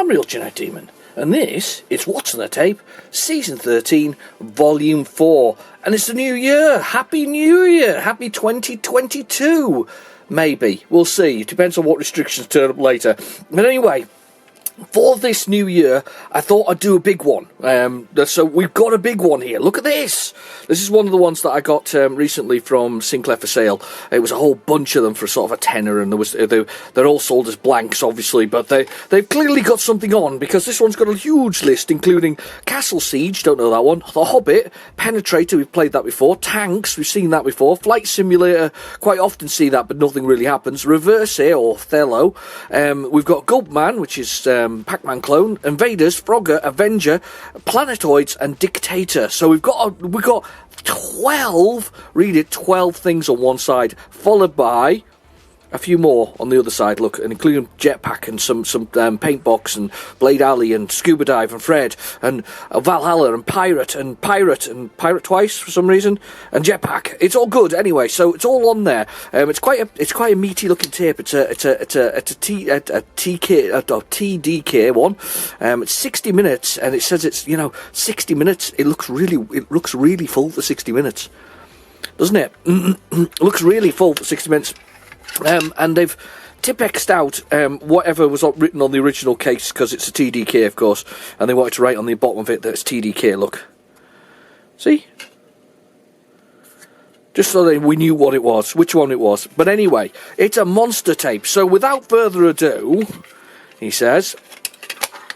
I'm Real Genetic Demon, and this is What's on the Tape, Season 13, Volume 4. And it's the new year! Happy New Year! Happy 2022! Maybe. We'll see. It depends on what restrictions turn up later. But anyway, for this new year, I thought I'd do a big one. So we've got a big one here. Look at this. This is one of the ones that I got recently from Sinclair for sale. It was a whole bunch of them for sort of a tenner, and they're all sold as blanks, obviously, but they've clearly got something on, because this one's got a huge list, including Castle Siege, don't know that one, The Hobbit, Penetrator, we've played that before, Tanks, we've seen that before, Flight Simulator, quite often see that, but nothing really happens, Reverse Air, or Othello, we've got Gulpman, which is Pac-Man clone, Invaders, Frogger, Avenger, Planetoids, and Dictator. So we've got 12, read it, 12 things on one side, followed by a few more on the other side, look, and including Jetpack and some Paint Box and Blade Alley and Scuba Dive and Fred and Valhalla and Pirate twice for some reason, and Jetpack. It's all good anyway, so it's all on there. It's quite a meaty looking tape. It's a TDK one. It's 60 minutes, and it says it's 60 minutes. It looks really full for 60 minutes, doesn't it? It looks really full for 60 minutes. And they've Tipexed out whatever was written on the original case, because it's a TDK, of course, and they wanted to write on the bottom of it that it's TDK, look. See? Just so that we knew what it was, which one it was. But anyway, it's a monster tape. So without further ado, he says,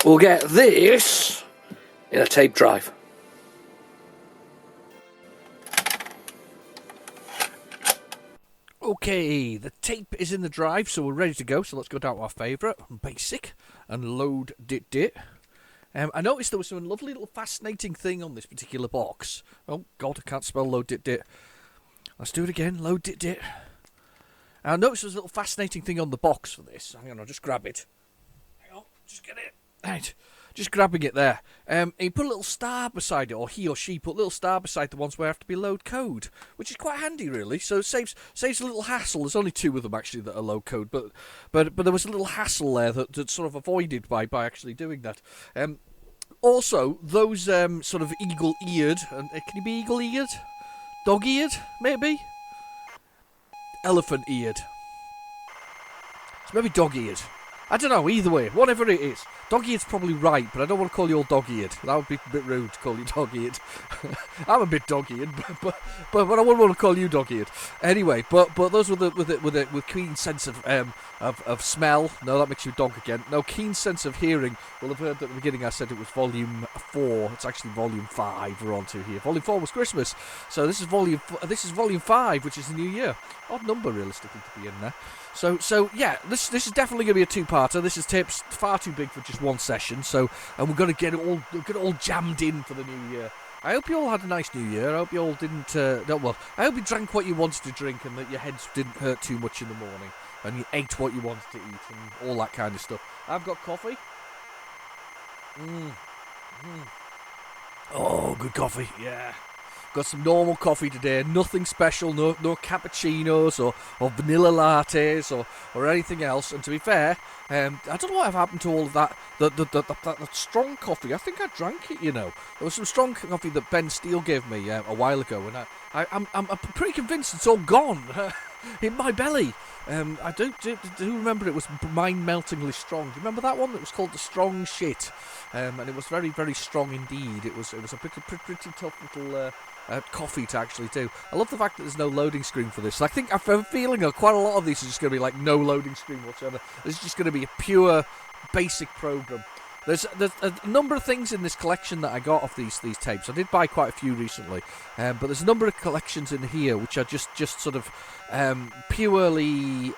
we'll get this in a tape drive. Okay, the tape is in the drive, so we're ready to go. So let's go down to our favourite, Basic, and load dit. I noticed there was some lovely little fascinating thing on this particular box. Oh, God, I can't spell load dit. Let's do it again, load dit. I noticed there was a little fascinating thing on the box for this. Hang on, I'll just grab it. Hang on, just get it. Right. Just grabbing it there. He put a little star beside it, or he or she put a little star beside the ones where I have to be load code, which is quite handy, really. So it saves a little hassle. There's only 2 of them actually that are load code, but there was a little hassle there that's sort of avoided by actually doing that. Also, those sort of eagle-eared, can you be eagle-eared? Dog-eared, maybe? Elephant-eared. It's maybe dog-eared. I don't know, either way, whatever it is. Dog-eared's probably right, but I don't want to call you all dog-eared. That would be a bit rude to call you dog-eared. I'm a bit dog-eared, but I wouldn't want to call you dog-eared. Anyway, but those with keen sense of smell. No, that makes you dog again. No, keen sense of hearing. Well, I've heard at the beginning I said it was Volume 4. It's actually Volume 5 we're on to here. Volume 4 was Christmas, so this is Volume 5, which is the new year. Odd number, realistically, to be in there. So yeah, this is definitely going to be a 2-parter. This is tapes far too big for just one session. And we're going to get it all jammed in for the new year. I hope you all had a nice new year. I hope you all didn't. I hope you drank what you wanted to drink, and that your heads didn't hurt too much in the morning, and you ate what you wanted to eat, and all that kind of stuff. I've got coffee. Oh, good coffee. Yeah. Got some normal coffee today, nothing special, no cappuccinos or vanilla lattes or anything else. And to be fair, I don't know what have happened to all of that strong coffee. I think I drank it, There was some strong coffee that Ben Steele gave me a while ago, and I'm pretty convinced it's all gone in my belly. I do remember it was mind-meltingly strong. Do you remember that one? It was called the Strong Shit, and it was very, very strong indeed. It was a pretty tough little coffee to actually do. I love the fact that there's no loading screen for this. I think I've a feeling quite a lot of these are just going to be like no loading screen whatsoever. It's just going to be a pure basic program. There's a number of things in this collection that I got off these tapes. I did buy quite a few recently, but there's a number of collections in here which are just sort of purely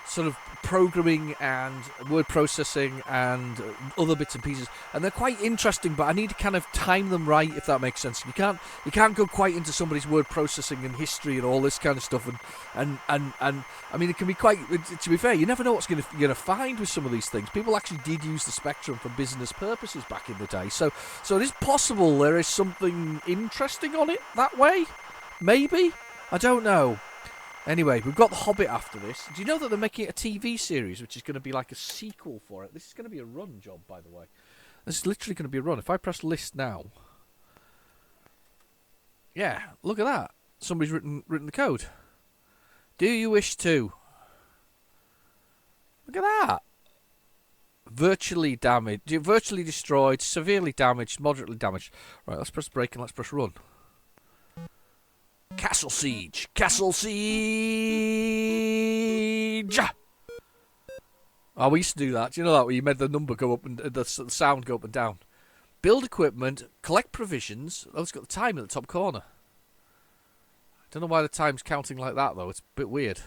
sort of programming and word processing and other bits and pieces, and they're quite interesting, but I need to kind of time them right, if that makes sense. You can't go quite into somebody's word processing and history and all this kind of stuff, and I mean, it can be quite, to be fair, you never know what's you're going to find with some of these things. People actually did use the Spectrum for business purposes back in the day, so it is possible there is something interesting on it that way, maybe, I don't know. Anyway, we've got The Hobbit after this. Do you know that they're making it a TV series, which is going to be like a sequel for it? This is going to be a run job, by the way. This is literally going to be a run. If I press list now... Yeah, look at that. Somebody's written the code. Do you wish to? Look at that. Virtually damaged, virtually destroyed, severely damaged, moderately damaged. Right, let's press break and let's press run. Castle Siege! Castle Siege! Oh, we used to do that. Do you know that? Where you made the number go up and the sound go up and down. Build equipment, collect provisions. Oh, it's got the time at the top corner. Don't know why the time's counting like that, though. It's a bit weird.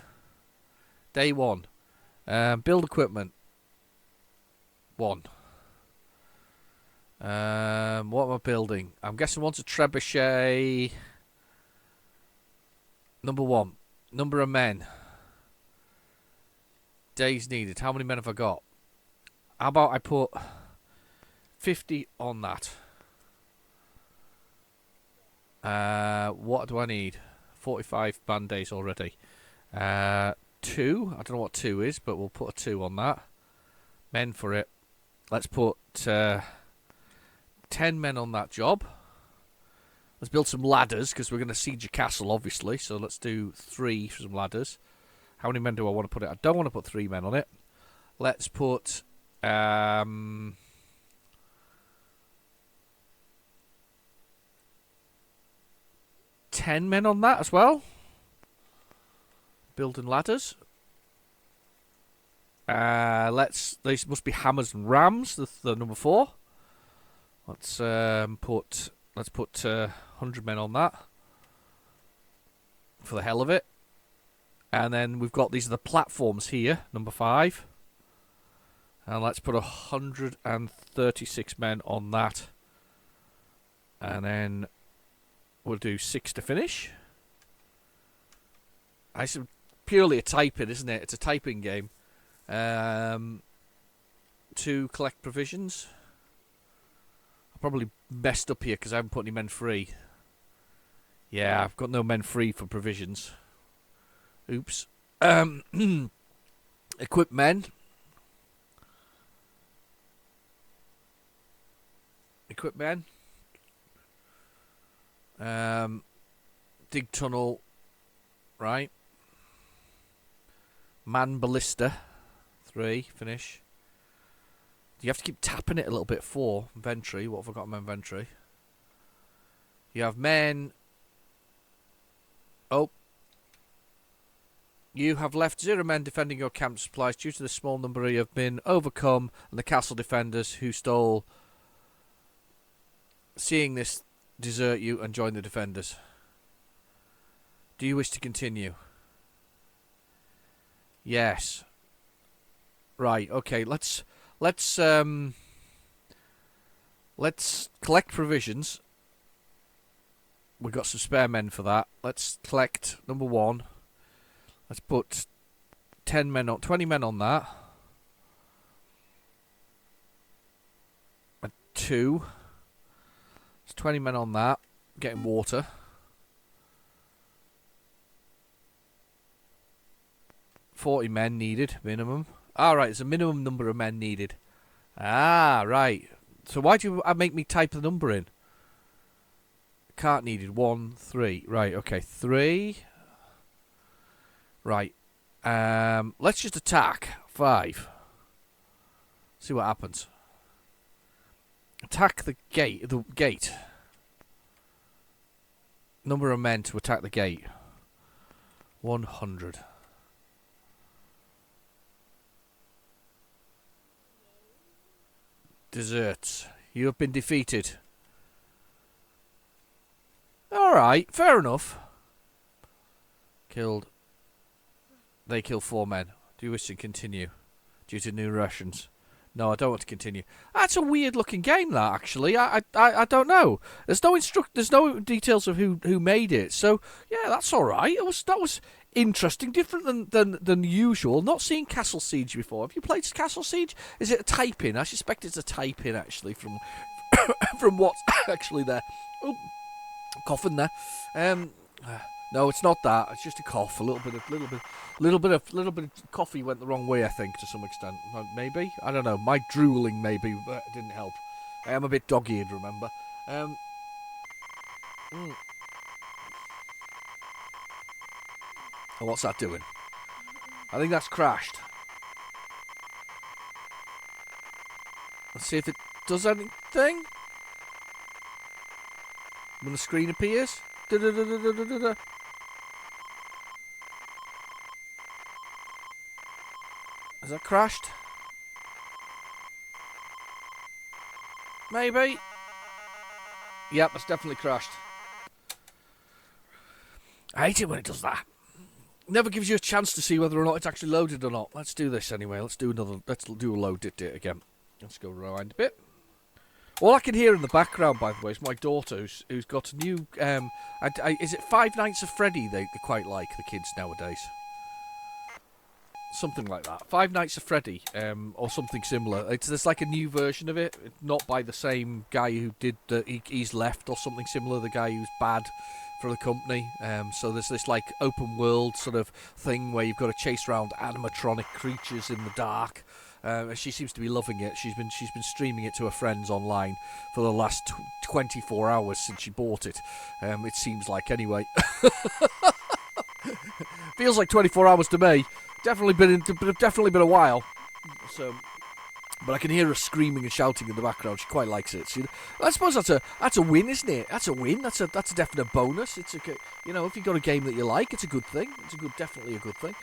Day 1. Build equipment. 1. What am I building? I'm guessing one's a trebuchet. Number 1. Number of men. Days needed. How many men have I got? How about I put 50 on that? What do I need? 45 man days already. 2. I don't know what 2 is, but we'll put a 2 on that. Men for it. Let's put 10 men on that job. Let's build some ladders, because we're going to siege a castle, obviously. So let's do 3 for some ladders. How many men do I want to put it? I don't want to put 3 men on it. Let's put... 10 men on that as well. Building ladders. These must be hammers and rams. The number 4. Let's put 100 men on that for the hell of it. And then we've got these are the platforms here, number 5. And let's put 136 men on that. And then we'll do 6 to finish. It's purely a typing, isn't it? It's a typing game. 2 collect provisions. I probably messed up here because I haven't put any men free. Yeah, I've got no men free for provisions. Oops. Equip men. Equip men. Dig tunnel. Right. Man ballista. 3. Finish. You have to keep tapping it a little bit. 4. Inventory. What have I got in my inventory? You have men. Oh. You have left 0 men defending your camp supplies due to the small number you have been overcome and the castle defenders who stole. Seeing this, desert you and join the defenders. Do you wish to continue? Yes. Right. Okay. Let's collect provisions. We've got some spare men for that. Let's collect number 1. Let's put 10 men on, 20 men on that. And 2. There's 20 men on that. Getting water. $40 men needed, minimum. Alright, there's a minimum number of men needed. Ah, right. So why do you make me type the number in? Cart needed 1, 3. Right, okay, 3. Right. Let's just attack 5. See what happens. Attack the gate. The gate. Number of men to attack the gate. 100. Deserts. You have been defeated. Alright, fair enough. Killed. They kill 4 men. Do you wish to continue? Due to new Russians. No, I don't want to continue. That's a weird looking game, that, actually. I don't know. There's no details of who made it. So yeah, that's alright. That was interesting, different than usual. Not seen Castle Siege before. Have you played Castle Siege? Is it a type-in? I suspect it's a type-in, actually, from from what's actually there. Oh, coughing there. No, it's not that. It's just a cough. A little bit of coffee went the wrong way. I think to some extent. Maybe I don't know. My drooling maybe didn't help. I am a bit dog-eared, remember. Um, mm. Oh, what's that doing? I think that's crashed. Let's see if it does anything. When the screen appears. Da-da-da-da-da-da-da. Has that crashed? Maybe. Yep, it's definitely crashed. I hate it when it does that. Never gives you a chance to see whether or not it's actually loaded or not. Let's do this anyway. Let's do a load it again. Let's go rewind a bit. All I can hear in the background, by the way, is my daughter who's got a new... is it Five Nights at Freddy they quite like, the kids nowadays? Something like that. Five Nights at Freddy, or something similar. There's like a new version of it, not by the same guy who did... he's left, or something similar, the guy who's bad for the company. So there's this like open world sort of thing where you've got to chase around animatronic creatures in the dark. She seems to be loving it. She's been streaming it to her friends online for the last 24 hours since she bought it. It seems like anyway. Feels like 24 hours to me. Definitely been a while. So, but I can hear her screaming and shouting in the background. She quite likes it. I suppose that's a win, isn't it? That's a win. That's a definite bonus. It's if you've got a game that you like, it's a good thing. Definitely a good thing.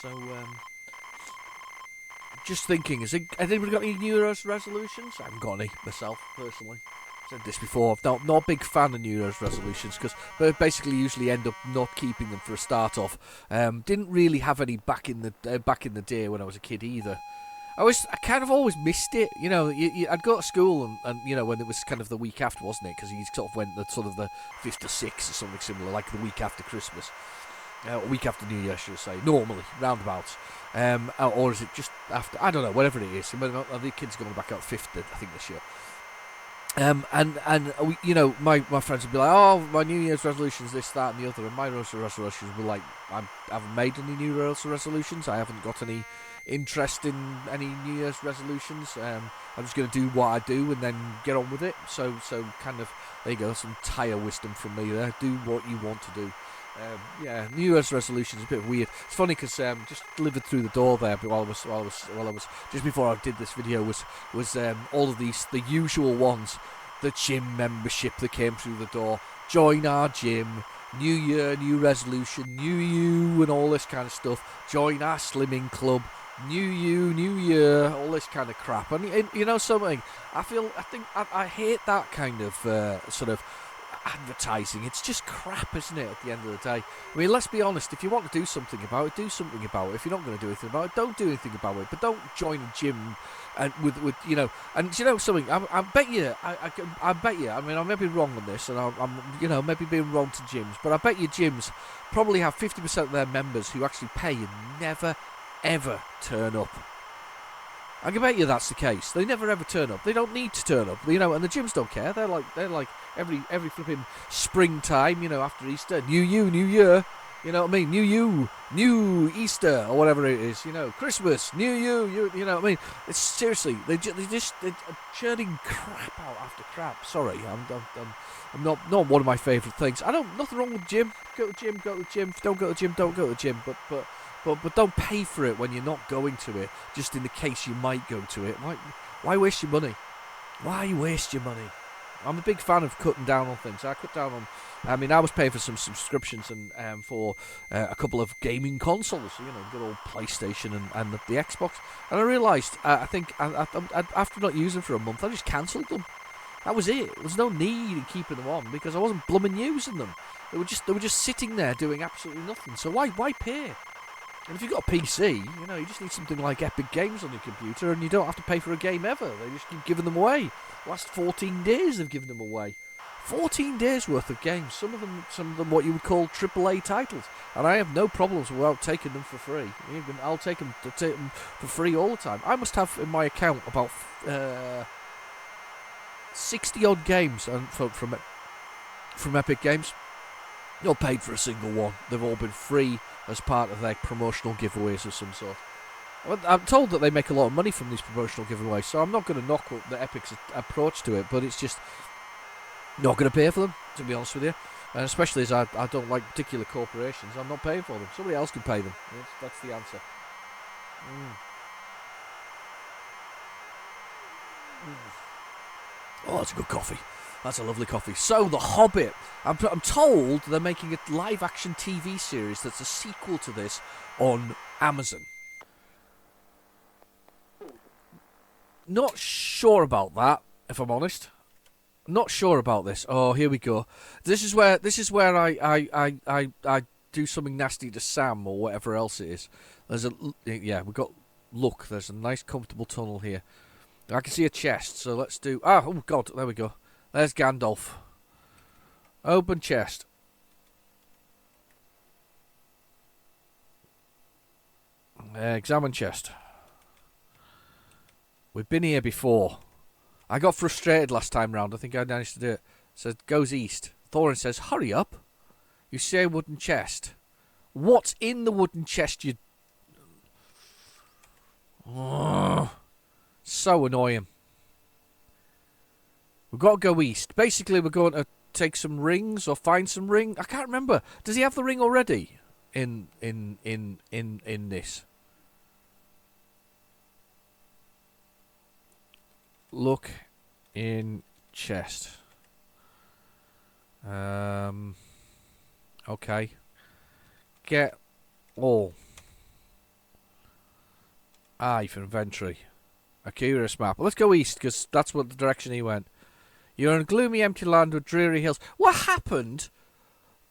So. Just thinking, has anybody got any New Year's resolutions? I haven't got any myself, personally. I've said this before, I'm not a big fan of New Year's resolutions because they basically usually end up not keeping them for a start off. Didn't really have any back in the day when I was a kid either. I kind of always missed it. I'd go to school and when it was kind of the week after, wasn't it? Because you sort of went the 5th or 6th or something similar, like the week after Christmas. A week after New Year, should I say, normally, roundabouts. Or is it just after? I don't know, whatever it is. The kids are going back out 5th, I think, this year. My friends would be like, oh, my New Year's resolutions, this, that, and the other. And my New Year's resolutions were like, I haven't made any New Year's resolutions. I haven't got any interest in any New Year's resolutions. I'm just going to do what I do and then get on with it. So kind of, there you go, some tire wisdom from me there. Do what you want to do. New Year's resolution is a bit weird. It's funny because just delivered through the door there, but while I was just before I did this video was all of these, the usual ones, the gym membership that came through the door, join our gym, New Year, new resolution, new you, and all this kind of stuff. Join our slimming club, new you, new year, all this kind of crap. And you know something, I hate that kind of sort of advertising. It's just crap, isn't it, at the end of the day? I mean, let's be honest, if you want to do something about it, do something about it. If you're not going to do anything about it, don't do anything about it. But don't join a gym and with and you know something, I bet you, I mean, I may be wrong on this, and I'm maybe being wrong to gyms, but I bet you gyms probably have 50% of their members who actually pay and never ever turn up. I can bet you that's the case. They never ever turn up. They don't need to turn up, and the gyms don't care. They're like every flipping springtime, after Easter, new you, new year, you know what I mean? New you, new Easter, or whatever it is, Christmas, new you know what I mean? It's seriously, they're churning crap out after crap. Sorry, I'm not one of my favourite things. Nothing wrong with gym. Go to gym, go to gym. If you don't go to gym, don't go to gym. But don't pay for it when you're not going to it, just in the case you might go to it. Why waste your money? Why waste your money? I'm a big fan of cutting down on things. I cut down on... I mean, I was paying for some subscriptions and for a couple of gaming consoles, good old PlayStation and the Xbox. And I realised, I think, after not using them for a month, I just cancelled them. That was it. There was no need in keeping them on because I wasn't blooming using them. They were just sitting there doing absolutely nothing. So why pay? And if you've got a PC, you just need something like Epic Games on your computer, and you don't have to pay for a game ever. They just keep giving them away. Last 14 days they've given them away. 14 days worth of games. Some of them what you would call AAA titles. And I have no problems without taking them for free. I'll take them for free all the time. I must have in my account about 60 odd games from Epic Games. not paid for a single one. They've all been free as part of their promotional giveaways of some sort. I'm told that they make a lot of money from these promotional giveaways, so I'm not going to knock the Epic's approach to it, but it's just not going to pay for them, to be honest with you. And especially as I don't like particular corporations, I'm not paying for them. Somebody else can pay them. That's the answer. Oh, that's a good coffee. That's a lovely coffee. So, The Hobbit. I'm told they're making a live-action TV series that's a sequel to this on Amazon. Not sure about that, if I'm honest. Not sure about this. Oh, here we go. This is where I do something nasty to Sam or whatever else it is. We've got look. There's a nice comfortable tunnel here. I can see a chest, so let's do. Oh God, there we go. There's Gandalf. Open chest. Examine chest. We've been here before. I got frustrated last time round. I think I managed to do it. So it goes east. Thorin says, hurry up. You say wooden chest. What's in the wooden chest, you... Oh, so annoying. We've got to go east. Basically, we're going to take some rings or find some ring. I can't remember. Does he have the ring already in this? Look in chest. Okay. Get all. I for inventory. A curious map. Let's go east because that's what the direction he went. You're in a gloomy, empty land with dreary hills. What happened?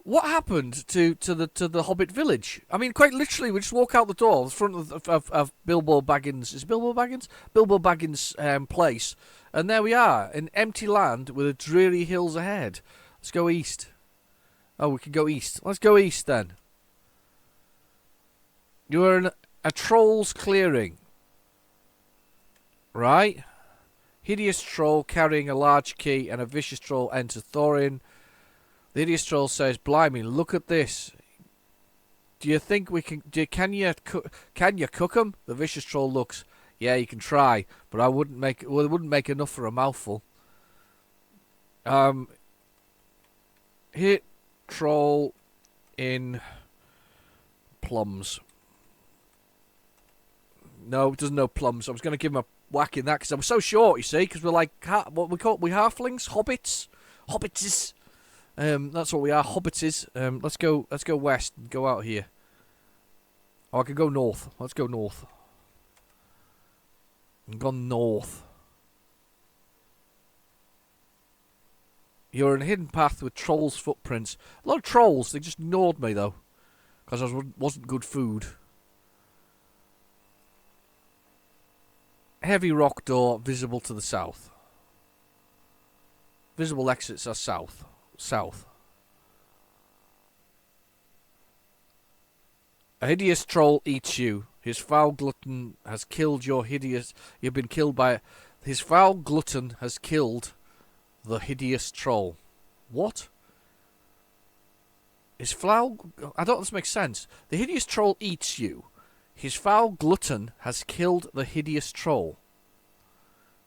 What happened to the Hobbit village? I mean, quite literally, we just walk out the door, the front of Bilbo Baggins. Is it Bilbo Baggins? Bilbo Baggins' place, and there we are, an empty land with a dreary hills ahead. Let's go east. Oh, we can go east. Let's go east then. You're in a troll's clearing, right? Hideous troll carrying a large key, and a vicious troll enters Thorin. The hideous troll says, "Blimey, look at this. Do you think we can? Can you cook 'em?" The vicious troll looks. Yeah, you can try, but I wouldn't make. Well, it wouldn't make enough for a mouthful. Hit troll in plums. No, it doesn't know plums. I was going to give him a whack in that because I'm so short. You see, because we're like what we halflings, hobbits, hobbitses. That's what we are, hobbitses. Let's go west and go out here. Oh, I can go north. Let's go north. I've gone north. You're in a hidden path with trolls' footprints. A lot of trolls. They just ignored me though, because I wasn't good food. Heavy rock door visible to the south. Visible exits are south. South. A hideous troll eats you. His foul glutton has killed your hideous... You've been killed by... His foul glutton has killed the hideous troll. What? His foul... I don't know if this makes sense. The hideous troll eats you. His foul glutton has killed the hideous troll.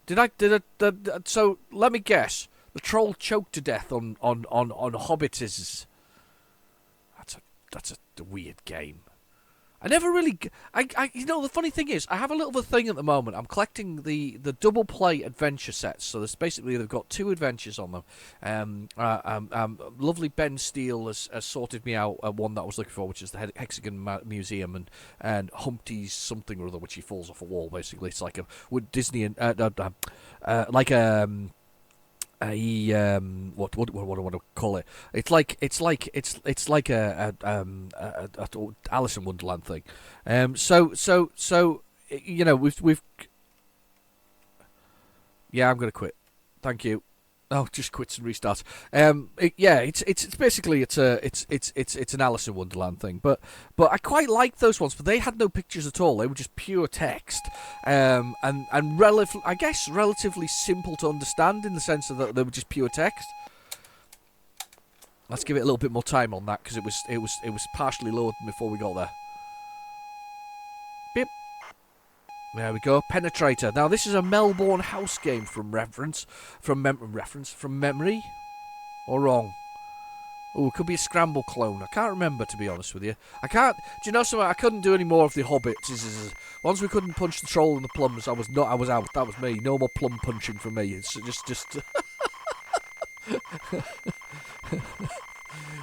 So, let me guess. The troll choked to death on hobbits. That's a weird game. I never really... you know, the funny thing is, I have a little bit of thing at the moment. I'm collecting the double play adventure sets. So there's basically, they've got 2 adventures on them. Lovely Ben Steele has sorted me out one that I was looking for, which is the Hexagon Museum, and Humpty's something or other, which he falls off a wall. Basically, it's like with Disney and like what do I want to call it? It's like a Alice in Wonderland thing. So you know we've yeah, I'm gonna quit. Thank you. Oh, just quits and restarts. It's basically it's an Alice in Wonderland thing, but I quite like those ones. But they had no pictures at all; they were just pure text, and relatively simple to understand in the sense of that they were just pure text. Let's give it a little bit more time on that because it was partially loaded before we got there. Beep. There we go. Penetrator. Now this is a Melbourne house game from memory, or wrong. Oh, it could be a Scramble clone. I can't remember, to be honest with you. I can't. Do you know something? I couldn't do any more of the Hobbits. Once we couldn't punch the troll and the plums, I was out. That was me. No more plum punching for me. It's just.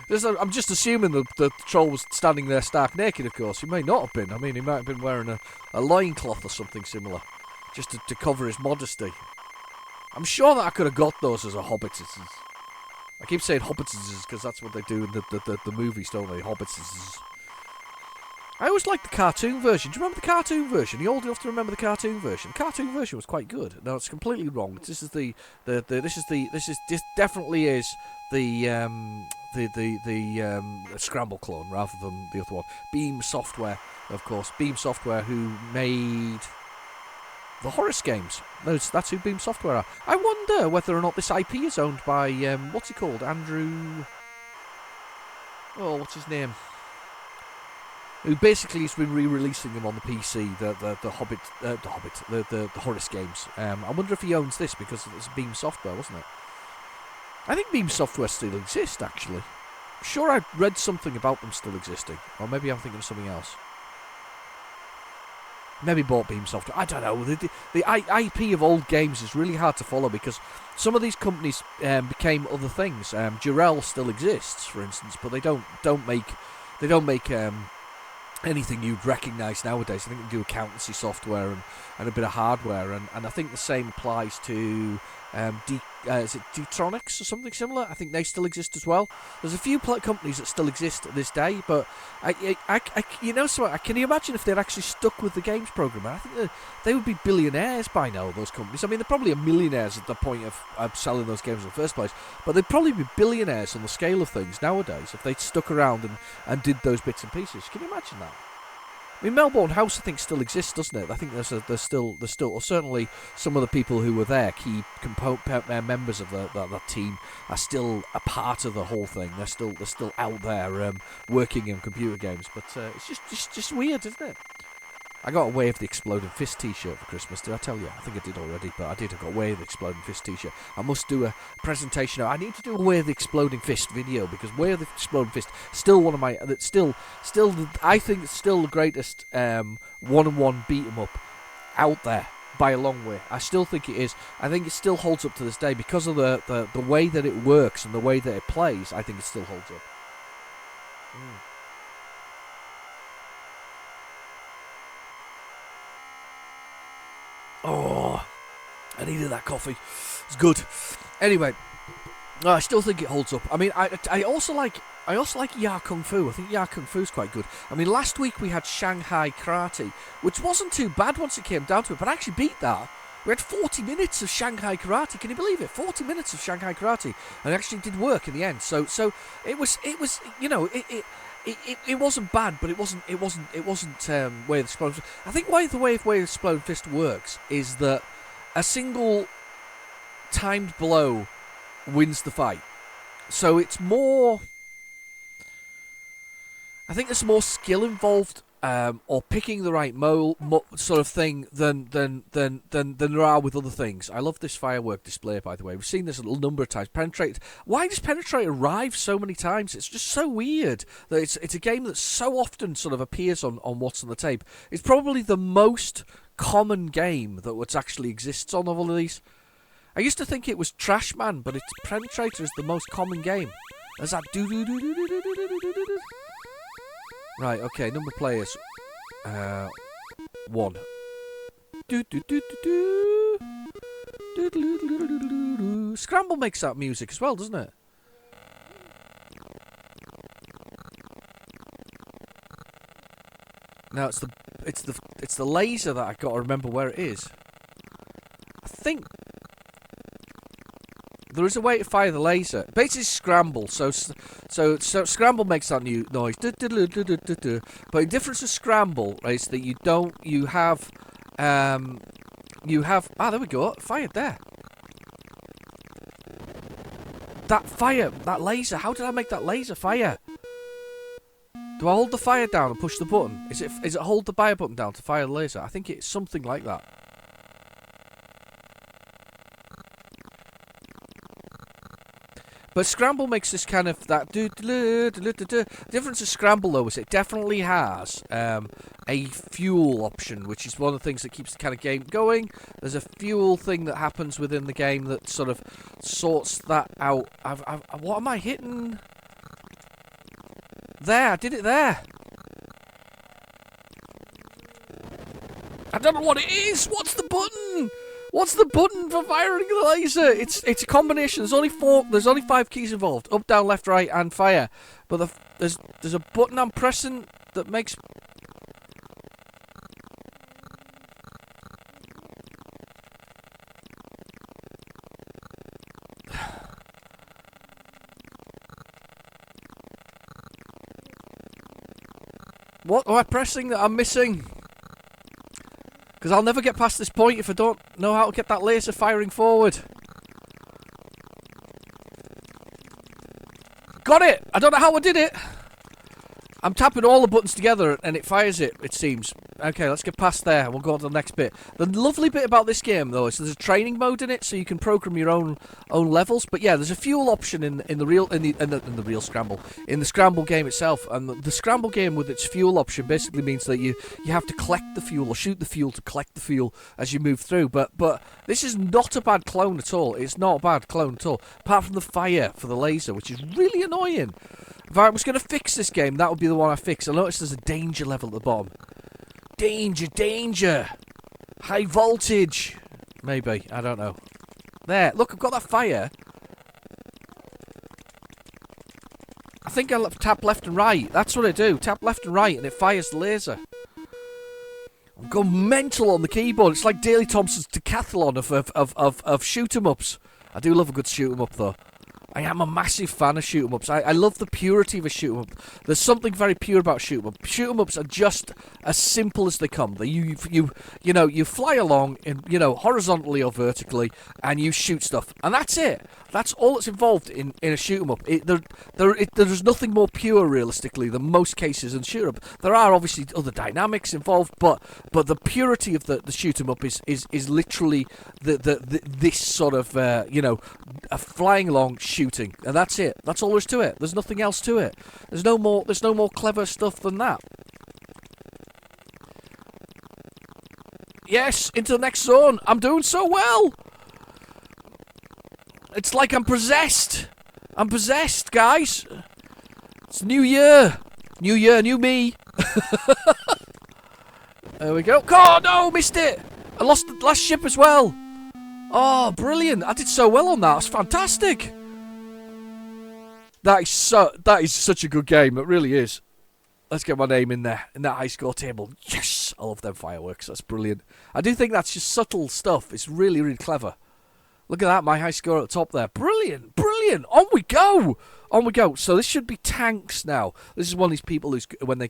I'm just assuming the troll was standing there stark naked, of course. He may not have been. I mean, he might have been wearing a loincloth or something similar, just to cover his modesty. I'm sure that I could have got those as a Hobbit. I keep saying Hobbits because that's what they do in the movies, don't they? Hobbits. I always liked the cartoon version. Do you remember the cartoon version? You're old enough to remember the cartoon version. The cartoon version was quite good. No, it's completely wrong. This definitely is the Scramble clone rather than the other one. Beam Software, of course. Beam Software, who made the Horus games. That's who Beam Software are. I wonder whether or not this IP is owned by what's he called? Andrew. Oh, what's his name? Who basically has been re-releasing them on the PC, the Horus games. I wonder if he owns this because it's Beam Software, wasn't it? I think Beam Software still exists, actually. I'm sure I read something about them still existing. Or maybe I'm thinking of something else. Maybe bought Beam Software. I don't know. The IP of old games is really hard to follow because some of these companies became other things. Durell still exists, for instance, but they don't make anything you'd recognise nowadays. I think they do accountancy software and a bit of hardware, and I think the same applies to is it Detronics or something similar? I think they still exist as well. There's a few companies that still exist to this day, but can you imagine if they'd actually stuck with the games programmer? I think they would be billionaires by now, those companies. I mean, they're probably millionaires at the point of selling those games in the first place, but they'd probably be billionaires on the scale of things nowadays if they'd stuck around and did those bits and pieces. Can you imagine that? I mean, Melbourne House, I think, still exists, doesn't it? I think there's still, or certainly some of the people who were there, key members of that team, are still a part of the whole thing. They're still out there working in computer games. But it's just weird, isn't it? I got a Way of the Exploding Fist t-shirt for Christmas. Did I tell you? I think I did already, but I did. I got a Way of the Exploding Fist t-shirt. I must do a presentation. I need to do a Way of the Exploding Fist video because Way of the Exploding Fist still one of my. I think it's still the greatest one-on-one beat 'em up out there by a long way. I still think it is. I think it still holds up to this day because of the way that it works and the way that it plays. I think it still holds up. Oh, I needed that coffee. It's good. Anyway, I still think it holds up. I mean, I also like Ya Kung Fu. I think Ya Kung Fu's quite good. I mean, last week we had Shanghai Karate, which wasn't too bad once it came down to it, but I actually beat that. We had 40 minutes of Shanghai Karate. Can you believe it? 40 minutes of Shanghai Karate, and it actually did work in the end. So it was It wasn't bad, but it wasn't Way of the Exploding Fist. I think the way of the Exploding Fist works is that a single timed blow wins the fight. So it's more. I think there's more skill involved, or picking the right sort of thing than there are with other things. I love this firework display, by the way. We've seen this a number of times. Why does Penetrate arrive so many times? It's just so weird that it's a game that so often sort of appears on What's on the Tape. It's probably the most common game that actually exists on all of these. I used to think it was Trash Man, but it's Penetrator is the most common game. There's that do do do do do do do do do. Right, okay, number of players. 1. Scramble makes that music as well, doesn't it? Now it's the laser that I got to remember where it is. I think there is a way to fire the laser. Basically, Scramble. So Scramble makes that new noise. But the difference to Scramble is that you have. There we go. Fired there. that fire, that laser. How did I make that laser fire? Do I hold the fire down and push the button? Is it hold the fire button down to fire the laser? I think it's something like that. But Scramble makes this kind of that The difference of Scramble though is it definitely has a fuel option, which is one of the things that keeps the kind of game going. There's a fuel thing that happens within the game that sort of sorts that out. What am I hitting? There, I did it there. I don't know what it is. What's the button? What's the button for firing the laser? It's a combination. There's only 5 keys involved: up, down, left, right, and fire. But there's a button I'm pressing that makes. What am I pressing that I'm missing? Because I'll never get past this point if I don't know how to get that laser firing forward. Got it! I don't know how I did it. I'm tapping all the buttons together and it fires it seems. Okay, let's get past there. We'll go on to the next bit. The lovely bit about this game, though, is there's a training mode in it, so you can program your own levels. But yeah, there's a fuel option in the real Scramble, in the Scramble game itself. And the Scramble game with its fuel option basically means that you have to collect the fuel or shoot the fuel to collect the fuel as you move through. But this is not a bad clone at all. It's not a bad clone at all, apart from the fire for the laser, which is really annoying. If I was going to fix this game, that would be the one I fix. I noticed there's a danger level at the bottom. Danger, danger! High voltage! Maybe, I don't know. There, look, I've got that fire. I think I tap left and right. That's what I do. Tap left and right and it fires the laser. I'm going mental on the keyboard. It's like Daley Thompson's decathlon of shoot-em-ups. I do love a good shoot-em-up, though. I am a massive fan of shoot-em-ups. I love the purity of a shoot-em-up. There's something very pure about shoot-em-ups. Shoot-em-ups are just as simple as they come. You fly along in horizontally or vertically, and you shoot stuff, and that's it. That's all that's involved in a shoot-em-up. There's nothing more pure, realistically, than most cases in shoot-em-up. There are obviously other dynamics involved, but the purity of the shoot-em-up is literally this sort of flying along shooting, and that's it. That's all there is to it. There's nothing else to it. There's no more clever stuff than that. Yes, into the next zone. I'm doing so well. It's like I'm possessed. I'm possessed, guys. It's New Year. New Year, new me. There we go. Oh, no, missed it. I lost the last ship as well. Oh, brilliant. I did so well on that. It's fantastic. That is such a good game. It really is. Let's get my name in there, in that high score table. Yes! I love them fireworks. That's brilliant. I do think that's just subtle stuff. It's really, really clever. Look at that, my high score at the top there. Brilliant, brilliant. On we go. On we go. So this should be tanks now. This is one of these people who's when they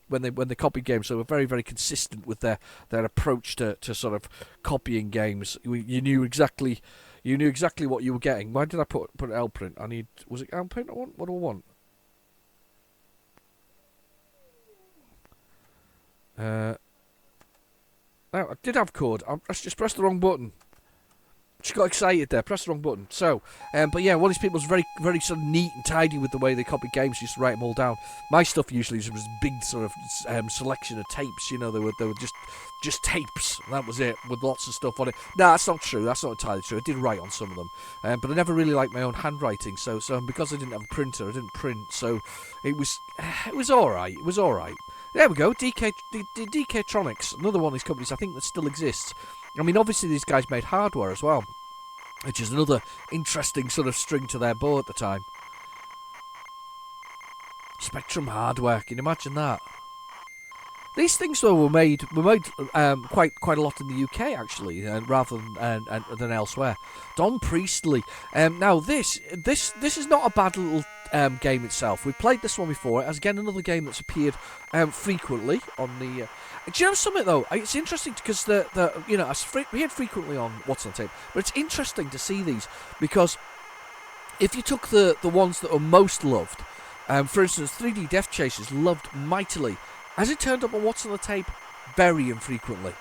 copy games, so we're very, very consistent with their approach to sort of copying games. You knew exactly what you were getting. Why did I put an L print? Was it L print I want? What do I want? No, I did have code. I just pressed the wrong button. Just got excited there. Pressed the wrong button. So, but yeah, one of these people's very, very sort of neat and tidy with the way they copy games. Just write them all down. My stuff usually was big sort of selection of tapes. They were just tapes. That was it, with lots of stuff on it. No, that's not true. That's not entirely true. I did write on some of them, but I never really liked my own handwriting. So because I didn't have a printer, I didn't print. So it was all right. It was all right. There we go, DK-Tronics, another one of these companies I think that still exists. I mean, obviously these guys made hardware as well, which is another interesting sort of string to their bow at the time. Spectrum hardware, can you imagine that? These things though were made quite a lot in the UK actually, rather than elsewhere. Don Priestley. Now this is not a bad little game itself. We've played this one before. As again another game that's appeared frequently on the. Do you know something though? It's interesting because we had frequently on What's on Tape, but it's interesting to see these because if you took the ones that are most loved, for instance, 3D Death Chasers loved mightily. As it turned up on What's on the Tape, very infrequently.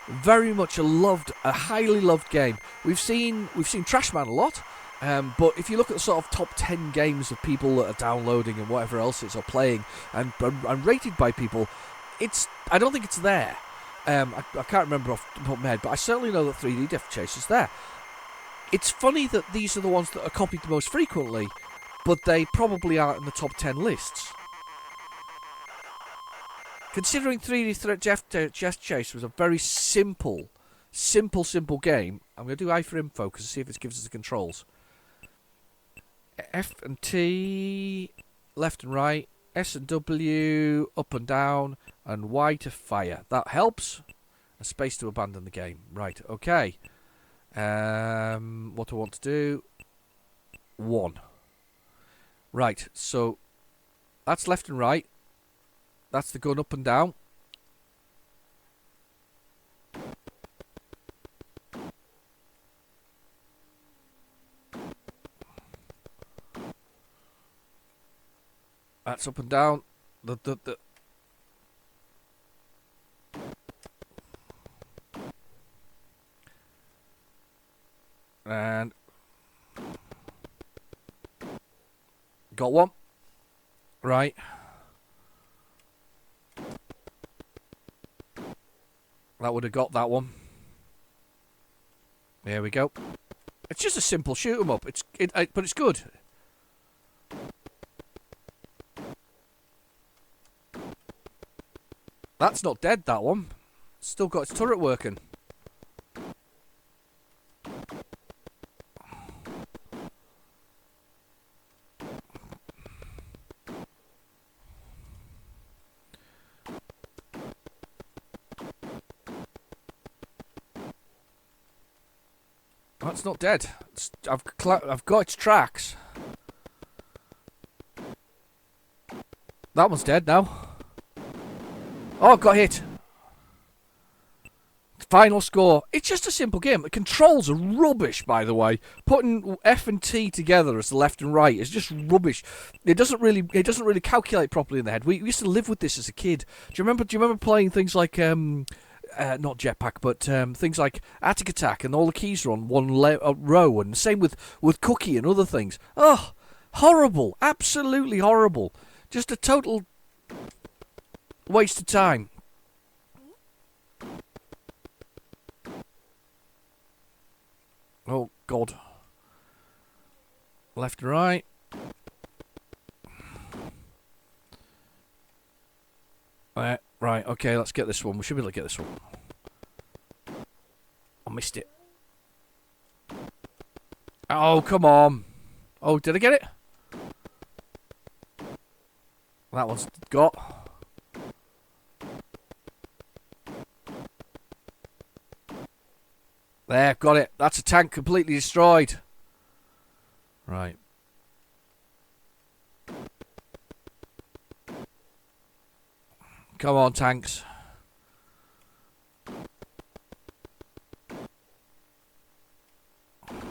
Very much a highly loved game. We've seen Trashman a lot, but if you look at the sort of top 10 games of people that are downloading and whatever else it's or playing and rated by people, I don't think it's there. I can't remember off the top of my head, but I certainly know that 3D Death Chasers there. It's funny that these are the ones that are copied the most frequently, but they probably aren't in the top 10 lists. Considering 3D Death Chase was a very simple game, I'm going to do I for info to see if it gives us the controls. F and T, left and right, S and W, up and down, and Y to fire. That helps. A space to abandon the game. Right, okay. What do I want to do? 1. Right, so that's left and right. That's the gun up and down. That's up and down. And got one. Right. That would have got that one. There we go. It's just a simple shoot 'em up. But it's good. That's not dead, that one. Still got its turret working. That's not dead. I've got its tracks. That one's dead now. Oh, got hit. Final score. It's just a simple game. The controls are rubbish, by the way. Putting F and T together as the left and right is just rubbish. It doesn't really calculate properly in the head. We used to live with this as a kid. Do you remember playing things like not Jetpack, but things like Attic Attack, and all the keys are on one row, and same with Cookie and other things. Oh, horrible. Absolutely horrible. Just a total waste of time. Oh, God. Left and right. Right, okay, let's get this one. We should be able to get this one. I missed it. Oh, come on. Oh, did I get it? That one's got. There, got it. That's a tank completely destroyed. Right. Come on, tanks.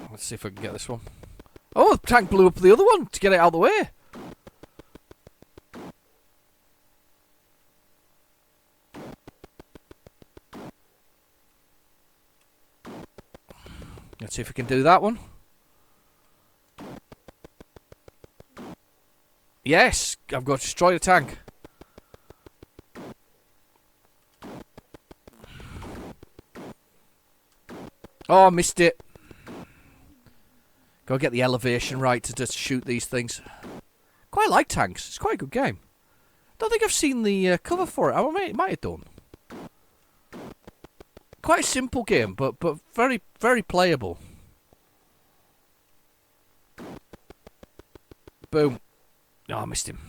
Let's see if I can get this one. Oh, the tank blew up the other one to get it out of the way. Let's see if we can do that one. Yes, I've got to destroy the tank. Oh, I missed it. Go get the elevation right to just shoot these things. Quite like tanks. It's quite a good game. Don't think I've seen the cover for it. I might have done. Quite a simple game, but very, very playable. Boom. Oh, I missed him.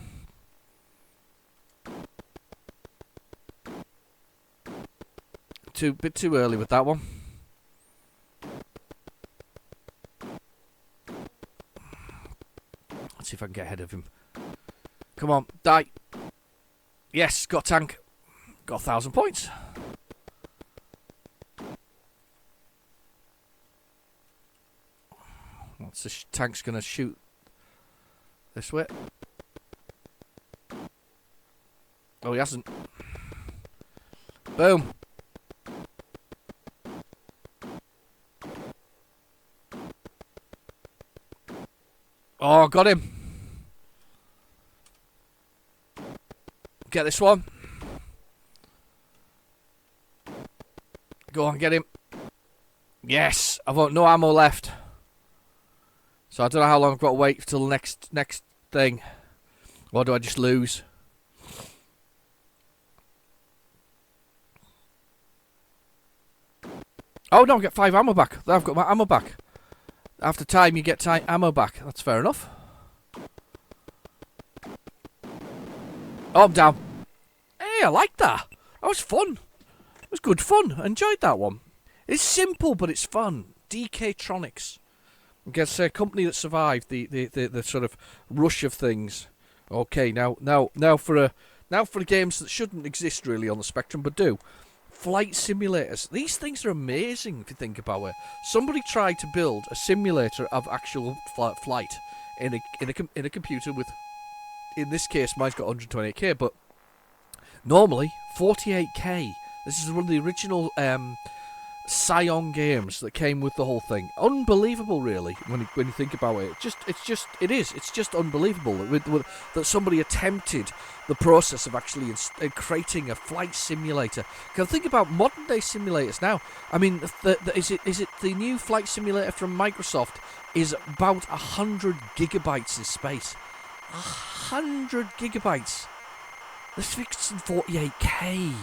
Bit too early with that one. Let's see if I can get ahead of him. Come on, die. Yes, got tank. Got 1,000 points. What's the tank's going to shoot This way. Oh, he hasn't. Boom. Oh, got him. Get this one. Go on, get him. Yes, I've got no ammo left. So I don't know how long I've got to wait till the next thing. Or do I just lose? Oh no, I get 5 ammo back. I've got my ammo back. After time, you get ammo back. That's fair enough. Oh, I'm down. Hey, I like that. That was fun. It was good fun. I enjoyed that one. It's simple, but it's fun. DK-tronics. I guess a company that survived the sort of rush of things. Okay, now for games that shouldn't exist really on the spectrum, but do. Flight simulators. These things are amazing if you think about it. Somebody tried to build a simulator of actual flight in a computer with, in this case, mine's got 128K, but normally 48K. This is one of the original Scion games that came with the whole thing. Unbelievable, really, when you think about it. It's just unbelievable that somebody attempted the process of actually creating a flight simulator. Because think about modern day simulators now. I mean, is it the new flight simulator from Microsoft is about 100 gigabytes in space. 100 gigabytes. This fixed in 48K.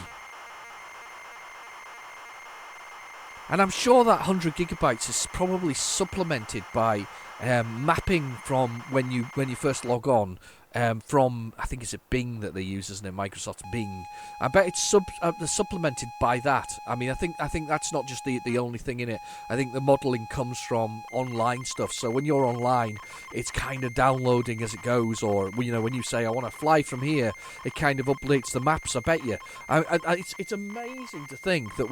And I'm sure that 100 gigabytes is probably supplemented by mapping from when you first log on from, I think it's a Bing that they use, isn't it? Microsoft's Bing. I bet it's supplemented by that. I mean, I think that's not just the only thing in it. I think the modelling comes from online stuff. So when you're online, it's kind of downloading as it goes. Or when you say I want to fly from here, it kind of updates the maps. I bet you. It's amazing to think that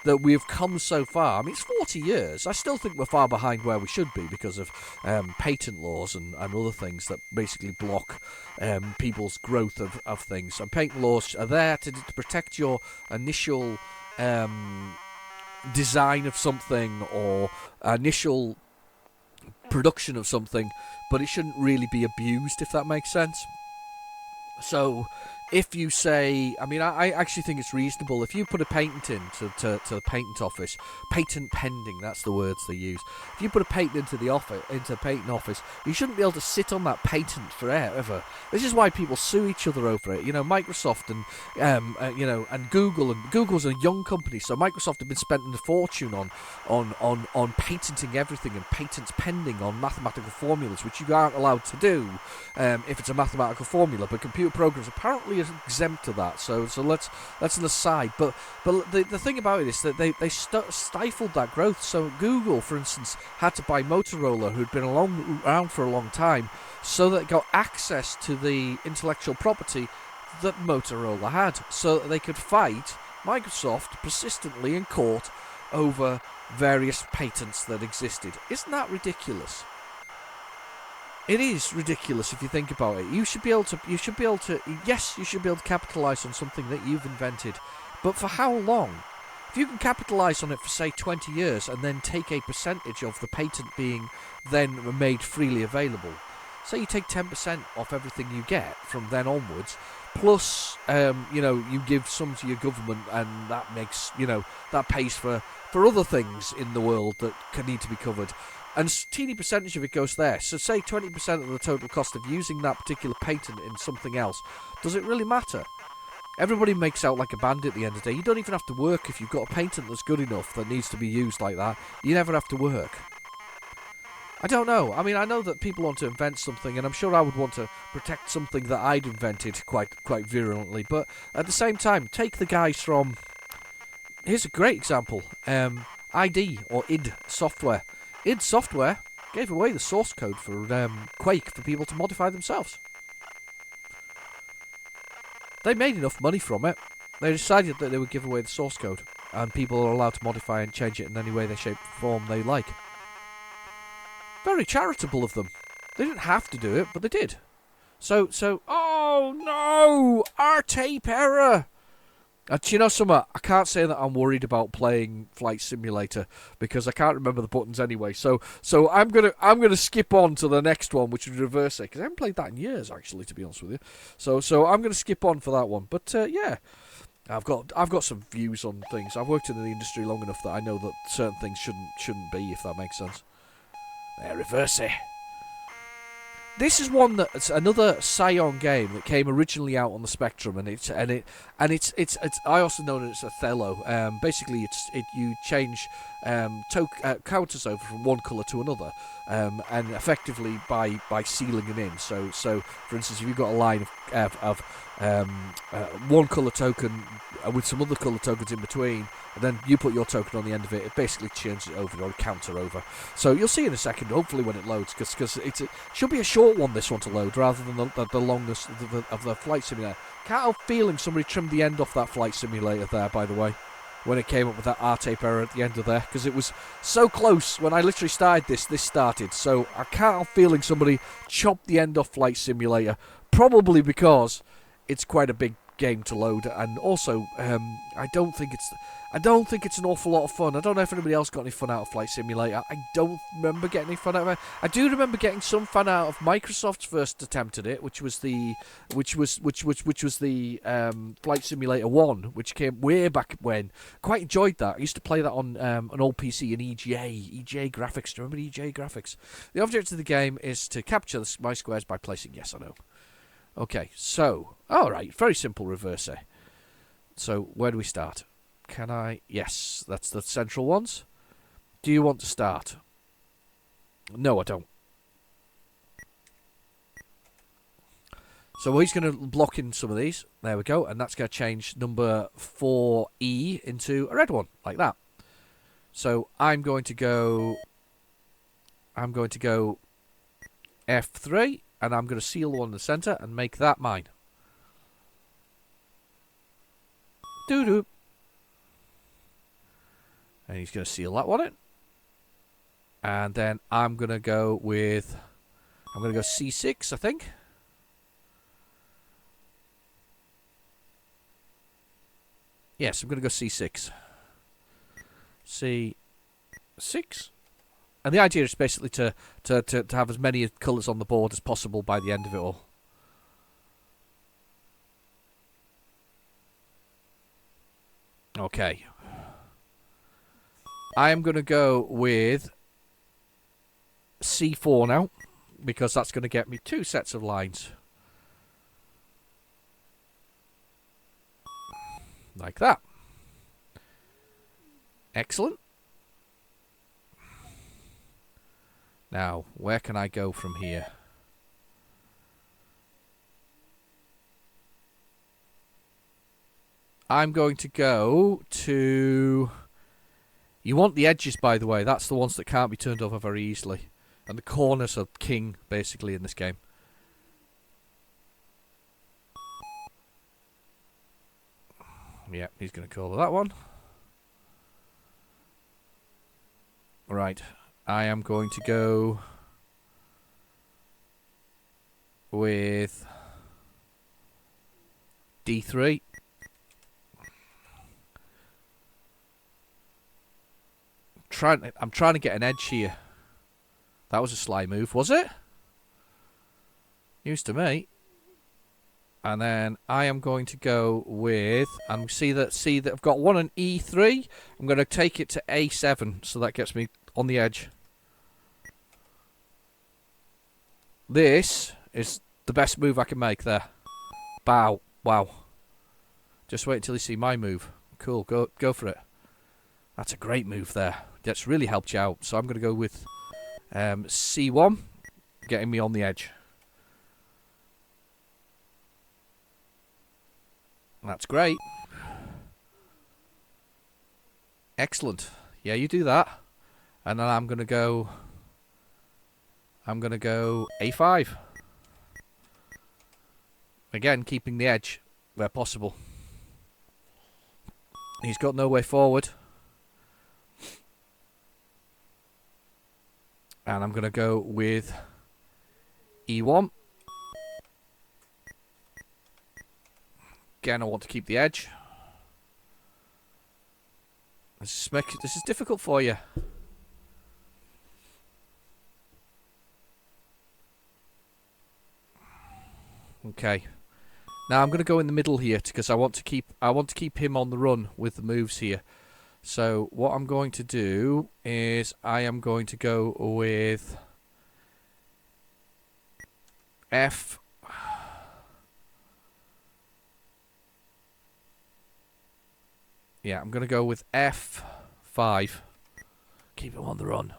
that we've come so far. I mean, it's 40 years. I still think we're far behind where we should be because of patent laws and other things that basically block people's growth of things. And patent laws are there to protect your initial design of something or initial production of something, but it shouldn't really be abused, if that makes sense. So if you say, I mean, I actually think it's reasonable. If you put a patent in to the patent office, patent pending, that's the words they use. If you put a patent into the patent office, you shouldn't be able to sit on that patent forever. This is why people sue each other over it. Microsoft and Google, and Google's a young company, so Microsoft have been spending a fortune on patenting everything and patents pending on mathematical formulas, which you aren't allowed to do if it's a mathematical formula. But computer programs apparently is exempt to that, so that's an aside. But the thing about it is that they stifled that growth. So Google, for instance, had to buy Motorola, who'd been around for a long time, so that it got access to the intellectual property that Motorola had, so that they could fight Microsoft persistently in court over various patents that existed. Isn't that ridiculous? It is ridiculous if you think about it. You should be able to capitalise on something that you've invented, but for how long? If you can capitalise on it for, say, 20 years and then take a percentage of the patent being then made freely available, say you take 10% off everything you get from then onwards, plus, you give some to your government, and that makes, that pays for other things in the world that need to be covered. And a teeny percentage of it goes there. So say 20% of the total cost of using that particular patent in something else. Does it really matter? Everybody makes out like a bandit at the end of the day. You don't even have to work if you've got a patent that's good enough that needs to be used like that. You never have to work. I don't know. I mean, I know that people want to invent something, and I'm sure I would want to protect something that I'd invented quite virulently. But at the same time, take the guys from... Here's a great example. ID, or id Software. id Software gave away the source code for Quake for people to modify themselves. They made enough money from it. They decided that they would give away the source code, and people are allowed to modify and change it in any way, shape, form they like. Very charitable of them. They didn't have to do it, but they did. So, oh no! R-tape error! Do you know something? I can't say that I'm worried about playing Flight Simulator because I can't remember the buttons anyway. So I'm gonna skip on to the next one, which is Reverse, because I haven't played that in years, actually, to be honest with you. So I'm gonna skip on for that one. But yeah, I've got some views on things. I've worked in the industry long enough that I know that certain things shouldn't be, if that makes sense. Reverse. This is one that's another Scion game that came originally out on the Spectrum, and it's I also know that it's Othello. Basically, you change counters over from one colour to another, and effectively by sealing them in. So for instance, if you've got a line of one colour token with some other colour tokens in between, and then you put your token on the end of it, it basically changes it over or counter over. So you'll see in a second, hopefully, when it loads, because it should be a short one, this one, to load, rather than the longest of the Flight Simulator. Can't help feeling somebody trimmed the end off that Flight Simulator there, by the way, when it came up with that R-tape error at the end of there, because it was so close when I literally started this started. So I can't help feeling somebody chopped the end off Flight Simulator, probably because it's quite a big game to load, and also I don't think it's an awful lot of fun. I don't know if anybody else got any fun out of Flight Simulator. I don't remember getting any fun out of it. I do remember getting some fun out of Microsoft's first attempt at it, which was the Flight Simulator 1, which came way back when. Quite enjoyed that. I used to play that on an old PC in EJ graphics. Do you remember EJ graphics? The object of the game is to capture my squares by placing yes or no. Okay, so alright, very simple Reverse. So where do we start? Can I? Yes, that's the central ones. Do you want to start? No, I don't. So he's going to block in some of these. There we go. And that's going to change number 4E into a red one, like that. So I'm going to go F3, and I'm going to seal the one in the center and make that mine. Doo-doo. And he's going to seal that one in. And then I'm going to go C6, I think. Yes, I'm going to go C6. C6. And the idea is basically to have as many colours on the board as possible by the end of it all. Okay. I am going to go with C4 now, because that's going to get me 2 sets of lines. Like that. Excellent. Now, where can I go from here? I'm going to go to... You want the edges, by the way. That's the ones that can't be turned over very easily. And the corners are king, basically, in this game. Yeah, he's going to call that one. Right. I am going to go with D3. I'm trying to get an edge here. That was a sly move, was it? Used to me. And then I am going to go with, and see that I've got one on E3. I'm going to take it to A7, so that gets me on the edge. This is the best move I can make there. Bow. Wow. Just wait until you see my move. Cool, go for it. That's a great move there. That's really helped you out. So I'm going to go with C1, getting me on the edge. That's great. Excellent. Yeah, you do that. And then I'm going to go A5. Again, keeping the edge where possible. He's got no way forward. And I'm going to go with E1. Again, I want to keep the edge. This is difficult for you. Okay. Now I'm going to go in the middle here because I want to keep him on the run with the moves here. So what I'm going to do is I am going to go with F. Yeah, I'm going to go with F5. Keep him on the run.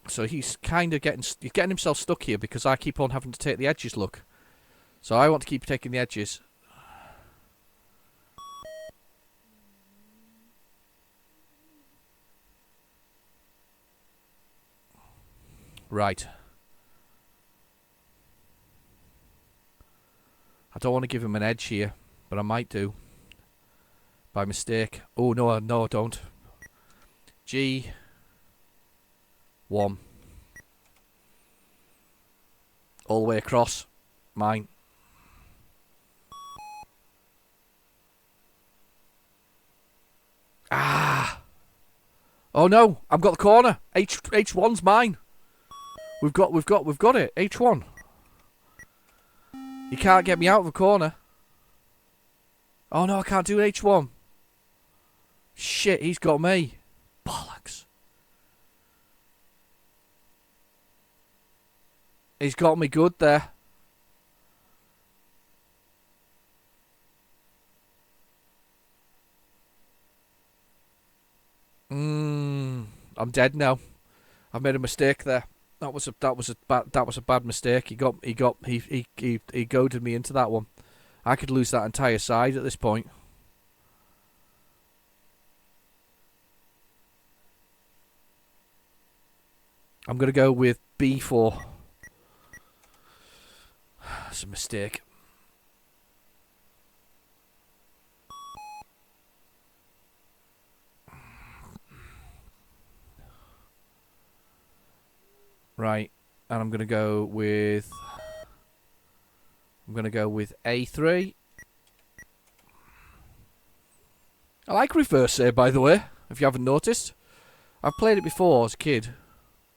So he's kind of getting himself stuck here because I keep on having to take the edges, look. So I want to keep taking the edges. Right. I don't want to give him an edge here, but I might do. By mistake. Oh, no, no, I don't. G1. All the way across. Mine. Ah! Oh no! I've got the corner. H1's mine. We've got it. H1. You can't get me out of the corner. Oh no, I can't do H1. Shit, he's got me. Bollocks. He's got me good there. I'm dead now. I've made a mistake there. That was a bad mistake. He goaded me into that one. I could lose that entire side at this point. I'm gonna go with B4. That's a mistake. Right, and I'm gonna go with A3. I like reverse save, by the way, if you haven't noticed. I've played it before as a kid.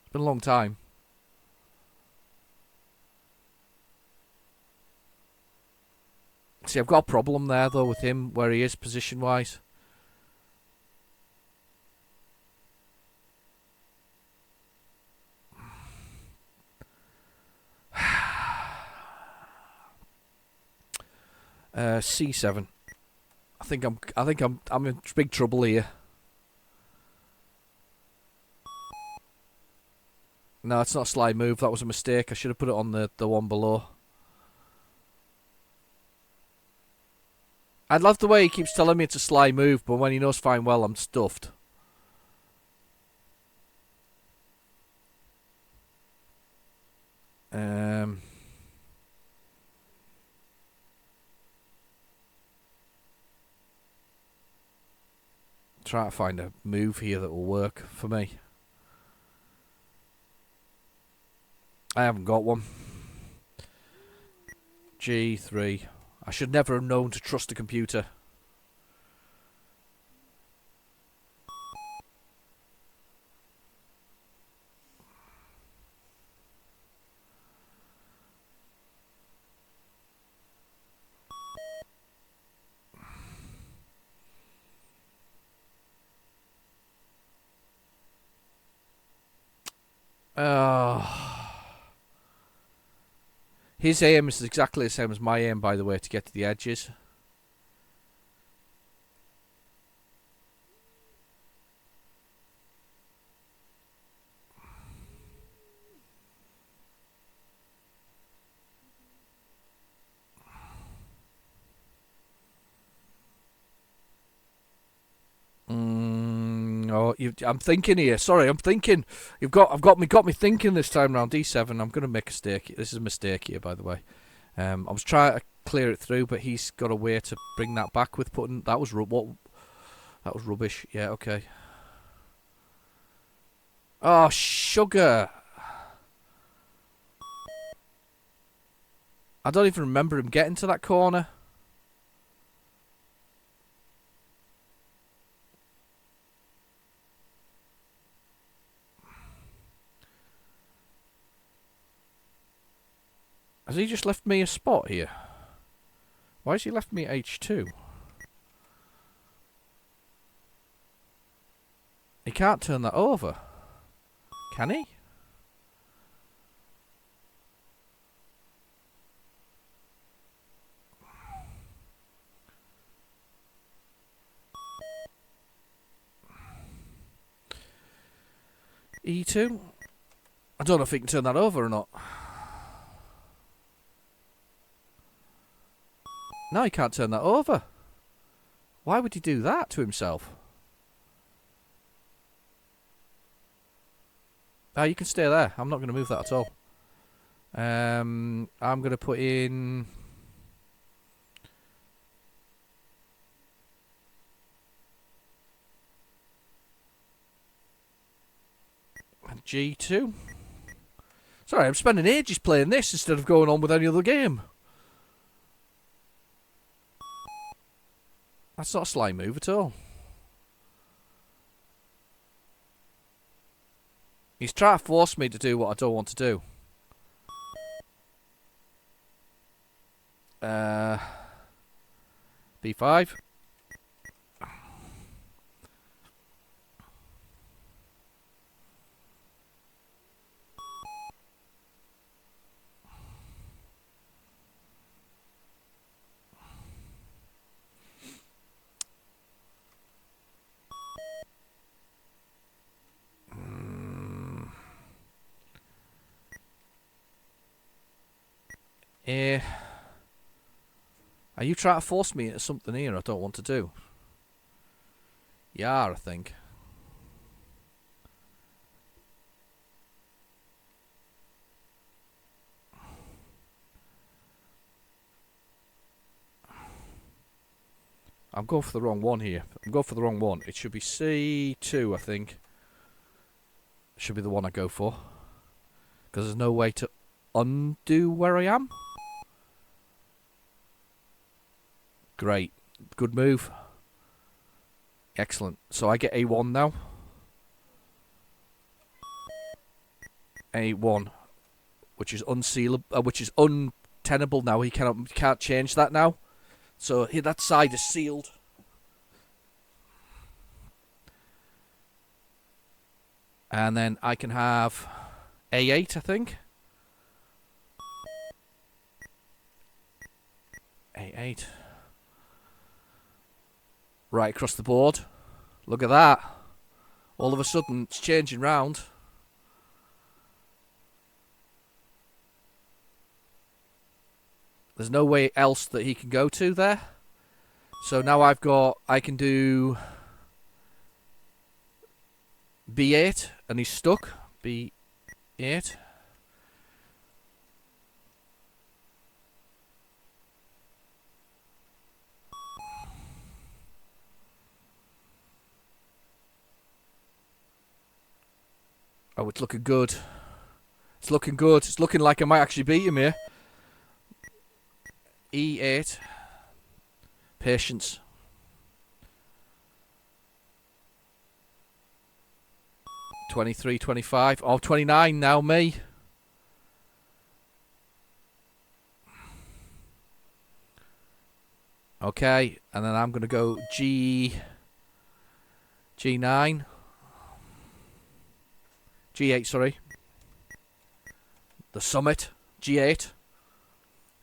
It's been a long time. See, I've got a problem there, though, with him, where he is position-wise. C7. I think I'm in big trouble here. No, it's not a slide move. That was a mistake. I should have put it on the one below. I love the way he keeps telling me it's a slide move, but when he knows fine well I'm stuffed. Try to find a move here that will work for me. I haven't got one. G3. I should never have known to trust a computer. His aim is exactly the same as my aim, by the way, to get to the edges. I'm thinking here. Sorry, I'm thinking. I've got me thinking this time round. D7. I'm going to make a mistake. This is a mistake here, by the way. I was trying to clear it through, but he's got a way to bring that back with putting. That was rubbish. Yeah, okay. Oh, sugar. I don't even remember him getting to that corner. Has he just left me a spot here? Why has he left me H2? He can't turn that over. Can he? E2? I don't know if he can turn that over or not. No, he can't turn that over. Why would he do that to himself? Ah, you can stay there. I'm not going to move that at all. I'm going to put in... G2. Sorry, I'm spending ages playing this instead of going on with any other game. That's not a sly move at all. He's trying to force me to do what I don't want to do. B5. Are you trying to force me into something here I don't want to do? Yeah, I think. I'm going for the wrong one here. I'm going for the wrong one. It should be C2, I think. Should be the one I go for. Because there's no way to undo where I am. Great. Good move. Excellent. So I get A1 now. A1. Which is unsealable, which is untenable now. He can't change that now. So here, that side is sealed. And then I can have A8, I think. A8. Right across the board. Look at that. All of a sudden, it's changing round. There's no way else that he can go to there. So now I can do B8, and he's stuck. B8. Oh, it's looking good. It's looking good. It's looking like I might actually beat him here. E8. Patience. $23, $25. Oh, $29 now, me. Okay, and then I'm going to go G9. G8, sorry. The summit. G8.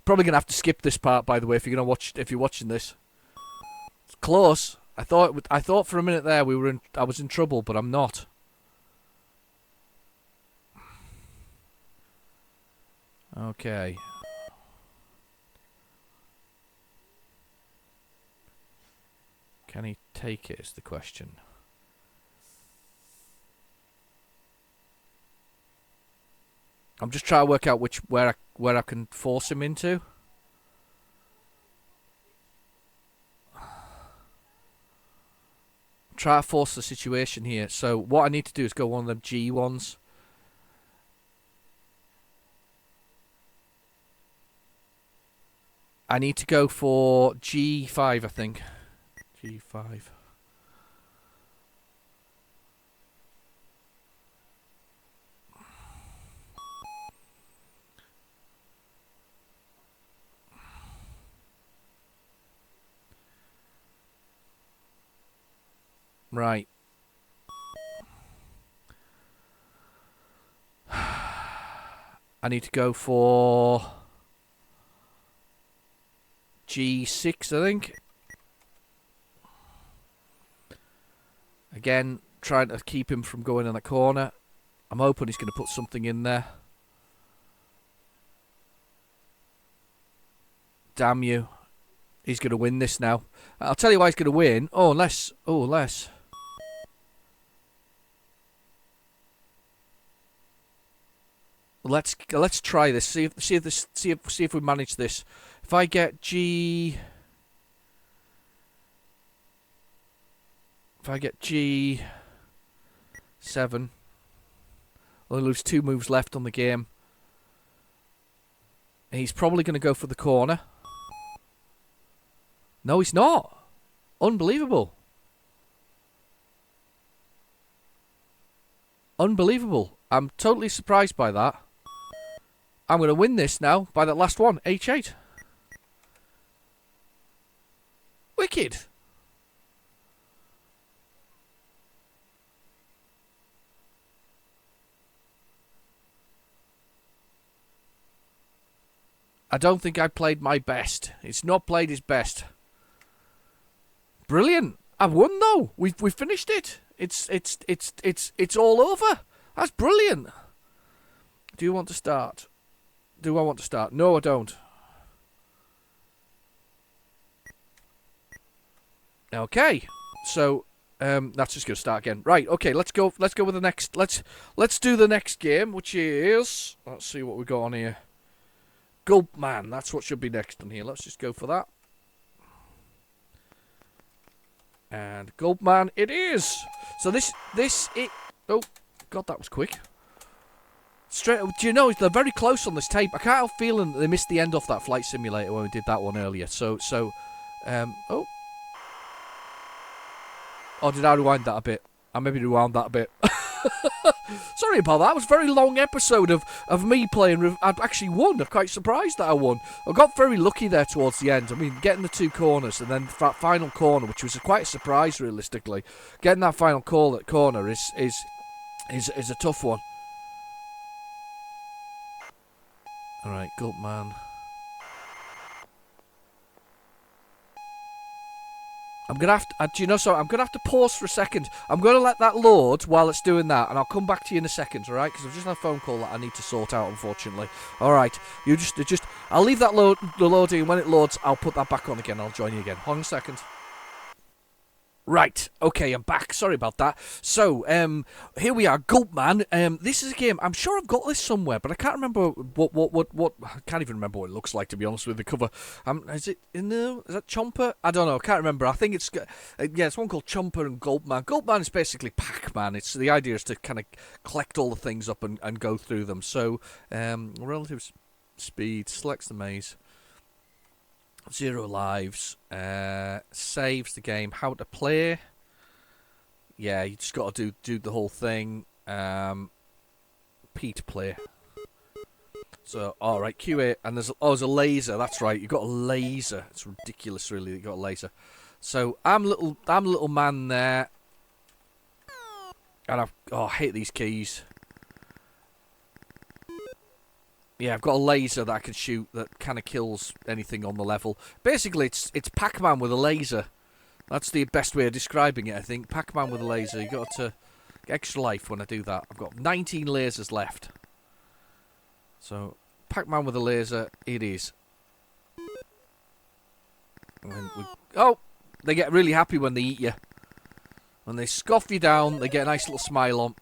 Probably gonna have to skip this part, by the way, if you're watching this. It's close. I thought for a minute there I was in trouble, but I'm not. Okay. Can he take it is the question. I'm just trying to work out where I can force him into. Try to force the situation here. So what I need to do is go one of them G ones. I need to go for G5, I think. G5. Right. I need to go for G6, I think. Again, trying to keep him from going in the corner. I'm hoping he's going to put something in there. Damn you. He's going to win this now. I'll tell you why he's going to win. Oh, unless. Let's try this. See if we manage this. If I get G7, I'll lose 2 moves left on the game. And he's probably going to go for the corner. No, he's not. Unbelievable. Unbelievable. I'm totally surprised by that. I'm going to win this now by that last one. H8. Wicked. I don't think I played my best. It's not played his best. Brilliant. I've won though. We've finished it. It's all over. That's brilliant. Do you want to start? Do I want to start? No, I don't. Okay. So that's just gonna start again. Right, okay, let's go with the next let's do the next game, which is, let's see what we got on here. Gulpman, that's what should be next on here. Let's just go for that. And Gulpman it is. So oh god, that was quick. Straight, do you know, they're very close on this tape. I can't help feeling they missed the end off that flight simulator when we did that one earlier. Oh, did I rewind that a bit? I maybe rewound that a bit. Sorry about that. It was a very long episode of me playing. I'd actually won. I'm quite surprised that I won. I got very lucky there towards the end. I mean, getting the 2 corners and then that final corner, which was quite a surprise realistically. Getting that final corner is a tough one. Alright, Gulpman. I'm gonna have to, I'm gonna have to pause for a second. I'm gonna let that load while it's doing that, and I'll come back to you in a second, alright? Because I've just had a phone call that I need to sort out, unfortunately. Alright, you just, I'll leave that loading, and when it loads, I'll put that back on again. I'll join you again. Hold on a second. Right, okay, I'm back. Sorry about that. So, here we are, Gulpman. This is a game. I'm sure I've got this somewhere, but I can't remember what. I can't even remember what it looks like, to be honest with the cover. Is it in there? Is that Chomper? I don't know. I can't remember. I think it's it's one called Chomper and Gulpman. Gulpman is basically Pac-Man. It's the idea is to kind of collect all the things up and go through them. So, relative speed selects the maze. 0 lives, saves the game, how to play. Yeah, you just got to do the whole thing. P to play. So, alright, QA, and there's a laser, that's right, you got a laser. It's ridiculous, really, that you got a laser. So, I'm little man there. And I hate these keys. Yeah, I've got a laser that I can shoot that kind of kills anything on the level. Basically, it's Pac-Man with a laser. That's the best way of describing it, I think. Pac-Man with a laser. You got to get extra life when I do that. I've got 19 lasers left. So, Pac-Man with a laser, it is. Oh! They get really happy when they eat you. When they scoff you down, they get a nice little smile on.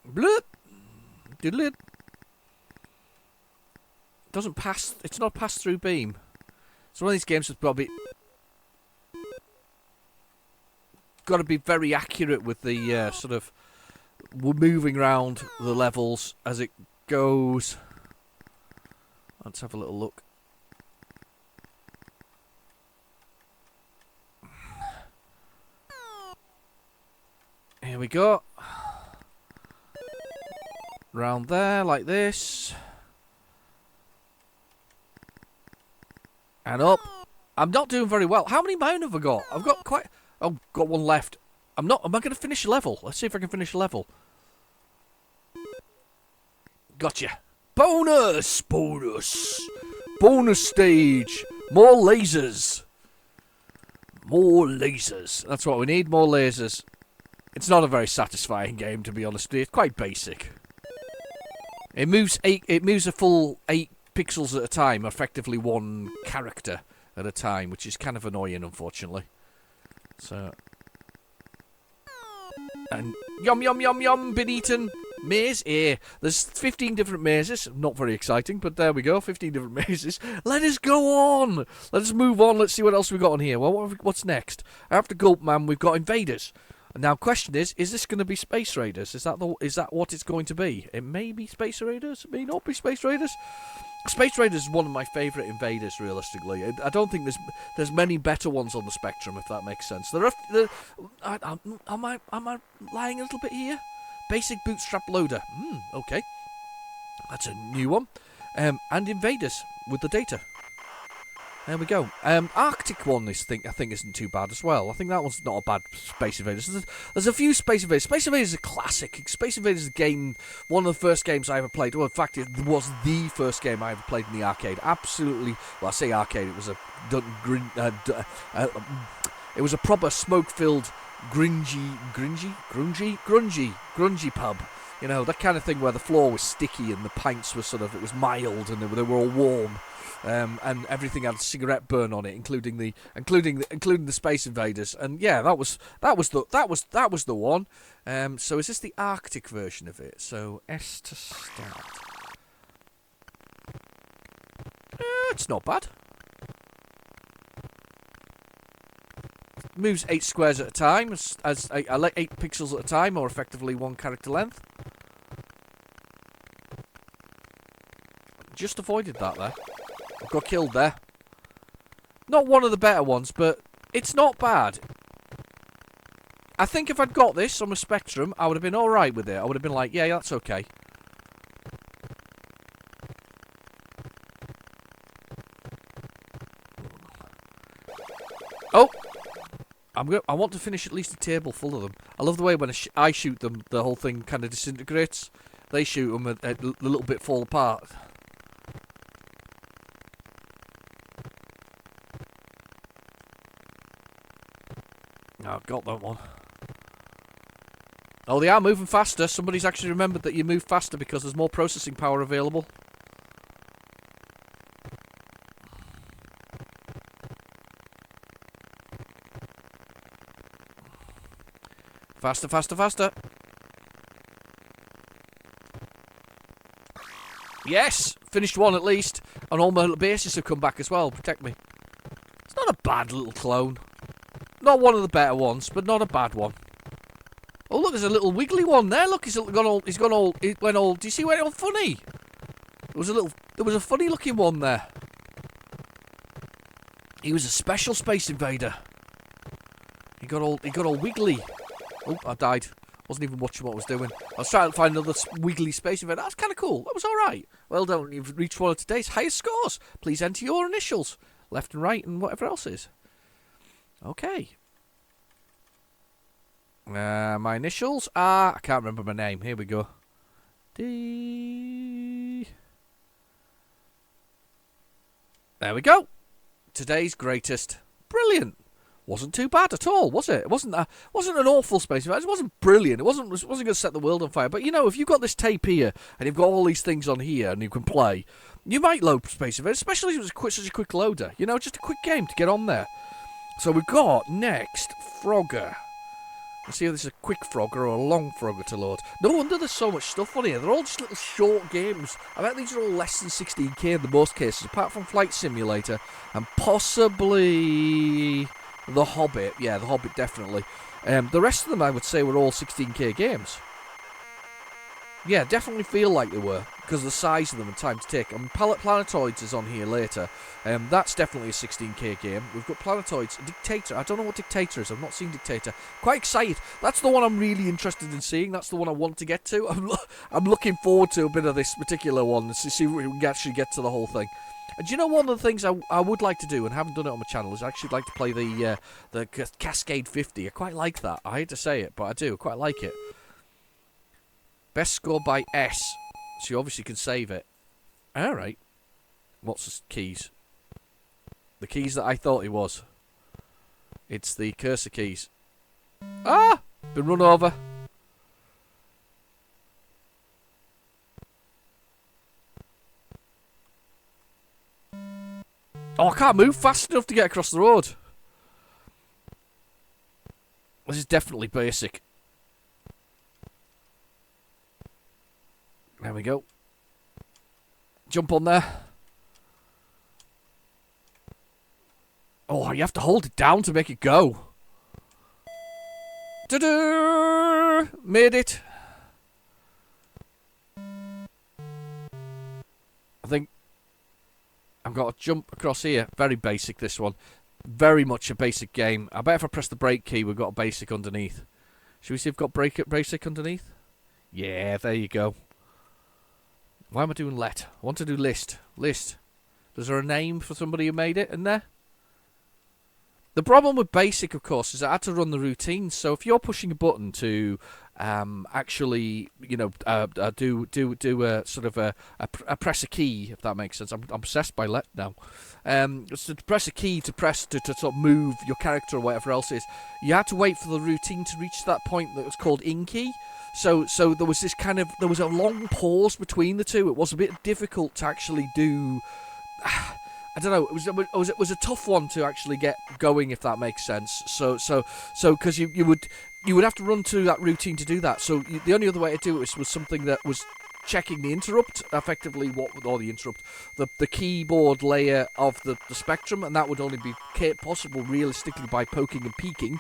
Bloop! Doodle-it. Doesn't pass. It's not a pass-through beam. It's one of these games that's probably. got to be very accurate with the sort of we're moving around the levels as it goes. Let's have a little look. Here we go. Round there, like this. And up. I'm not doing very well. How many mine have I got? I've got quite... Oh, got one left. Am I going to finish a level? Let's see if I can finish a level. Gotcha. Bonus! Bonus! Bonus stage! More lasers! More lasers. That's what we need, more lasers. It's not a very satisfying game, to be honest with you. It's quite basic. It moves a full 8 pixels at a time, effectively one character at a time, which is kind of annoying, unfortunately. So... And yum yum yum yum, been eaten. Maze here. There's 15 different mazes. Not very exciting, but there we go. 15 different mazes. Let us go on. Let us move on. Let's see what else we've got on here. Well, what's next? After Gulpman, we've got Invaders. And now, question is this going to be Space Raiders? Is that what it's going to be? It may be Space Raiders. It may not be Space Raiders. Space Raiders is one of my favourite invaders, realistically. I don't think there's many better ones on the spectrum, if that makes sense. Am I lying a little bit here? Basic bootstrap loader. Okay. That's a new one. And invaders with the data. There we go. Arctic one, I think isn't too bad as well. I think that one's not a bad Space Invaders. There's a few Space Invaders. Space Invaders is a classic. Space Invaders is a game, one of the first games I ever played. Well, in fact, it was the first game I ever played in the arcade. Absolutely. Well, I say arcade. It was it was a proper smoke-filled, grungy pub. You know, that kind of thing where the floor was sticky and the pints were it was mild and they were all warm. And everything had cigarette burn on it, including the Space Invaders, and yeah, that was the one. So is this the Arctic version of it? So S to start. It's not bad. Moves 8 squares at a time, as 8 pixels at a time, or effectively 1 character length. Just avoided that there. Got killed there. Not one of the better ones, but it's not bad. I think if I'd got this on a Spectrum, I would have been alright with it. I would have been like, yeah, that's okay. Oh! I want to finish at least a table full of them. I love the way when I shoot them, the whole thing kind of disintegrates. They shoot them and a little bit fall apart. Oh, got that one. Oh, they are moving faster. Somebody's actually remembered that you move faster because there's more processing power available. Faster, faster, faster. Yes! Finished one at least. And all my bases have come back as well. Protect me. It's not a bad little clone. Not one of the better ones, but not a bad one. Oh, look, there's a little wiggly one there. Look, he went all, do you see where it went all funny? There was a funny looking one there. He was a special Space Invader. He got all wiggly. Oh, I died. Wasn't even watching what I was doing. I was trying to find another wiggly Space Invader. That's kind of cool. That was alright. Well done. You've reached one of today's highest scores. Please enter your initials. Left and right and whatever else is. Okay. My initials are... I can't remember my name. Here we go. D. There we go. Today's greatest. Brilliant. Wasn't too bad at all, was it? It wasn't an awful Space Invaders. It wasn't brilliant. It wasn't going to set the world on fire. But, you know, if you've got this tape here and you've got all these things on here and you can play, you might load Space Invaders, especially if it was such a quick loader. You know, just a quick game to get on there. So we've got next Frogger. Let's see if this is a quick Frogger or a long Frogger to load. No wonder there's so much stuff on here. They're all just little short games. I bet these are all less than 16k in the most cases, apart from Flight Simulator and possibly The Hobbit. Yeah, The Hobbit definitely. The rest of them, I would say, were all 16K games. Yeah, definitely feel like they were, because of the size of them and time to take. I mean, Planetoids is on here later. That's definitely a 16K game. We've got Planetoids, Dictator. I don't know what Dictator is. I've not seen Dictator. Quite excited. That's the one I'm really interested in seeing. That's the one I want to get to. I'm looking forward to a bit of this particular one to see if we can actually get to the whole thing. And do you know one of the things I would like to do, and haven't done it on my channel, is I actually like to play the Cascade 50. I quite like that. I hate to say it, but I do. I quite like it. Best score by S. So you obviously can save it. Alright. What's the keys? The keys that I thought it was. It's the cursor keys. Ah! Been run over. Oh, I can't move fast enough to get across the road. This is definitely basic. There we go. Jump on there. Oh, you have to hold it down to make it go. Ta-da! Made it. I think I've got to jump across here. Very basic, this one. Very much a basic game. I bet if I press the break key, we've got a basic underneath. Should we see if we've got basic underneath? Yeah, there you go. Why am I doing let? I want to do list. List. Is there a name for somebody who made it in there? The problem with basic, of course, is I had to run the routines. So if you're pushing a button to actually, you know, do a sort of a press a key, if that makes sense. I'm obsessed by let now. So to press a key to sort of move your character or whatever else it is, you had to wait for the routine to reach that point that was called in key. So there was this kind of, there was a long pause between the two. It was a bit difficult to actually do. I don't know. It was a tough one to actually get going, if that makes sense. So because you would have to run through that routine to do that. So the only other way to do it was something that was checking the interrupt, effectively the keyboard layer of the spectrum, and that would only be possible realistically by poking and peeking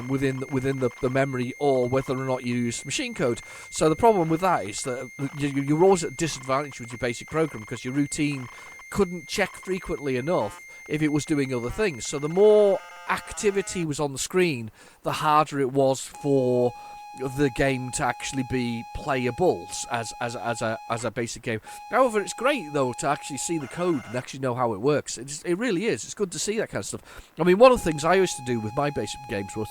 within the memory, or whether or not you use machine code. So the problem with that is that you're always at a disadvantage with your basic program, because your routine couldn't check frequently enough if it was doing other things. So the more activity was on the screen, the harder it was for the game to actually be playable as a basic game. However, it's great though to actually see the code and actually know how it works. It really is. It's good to see that kind of stuff. I mean, one of the things I used to do with my basic games was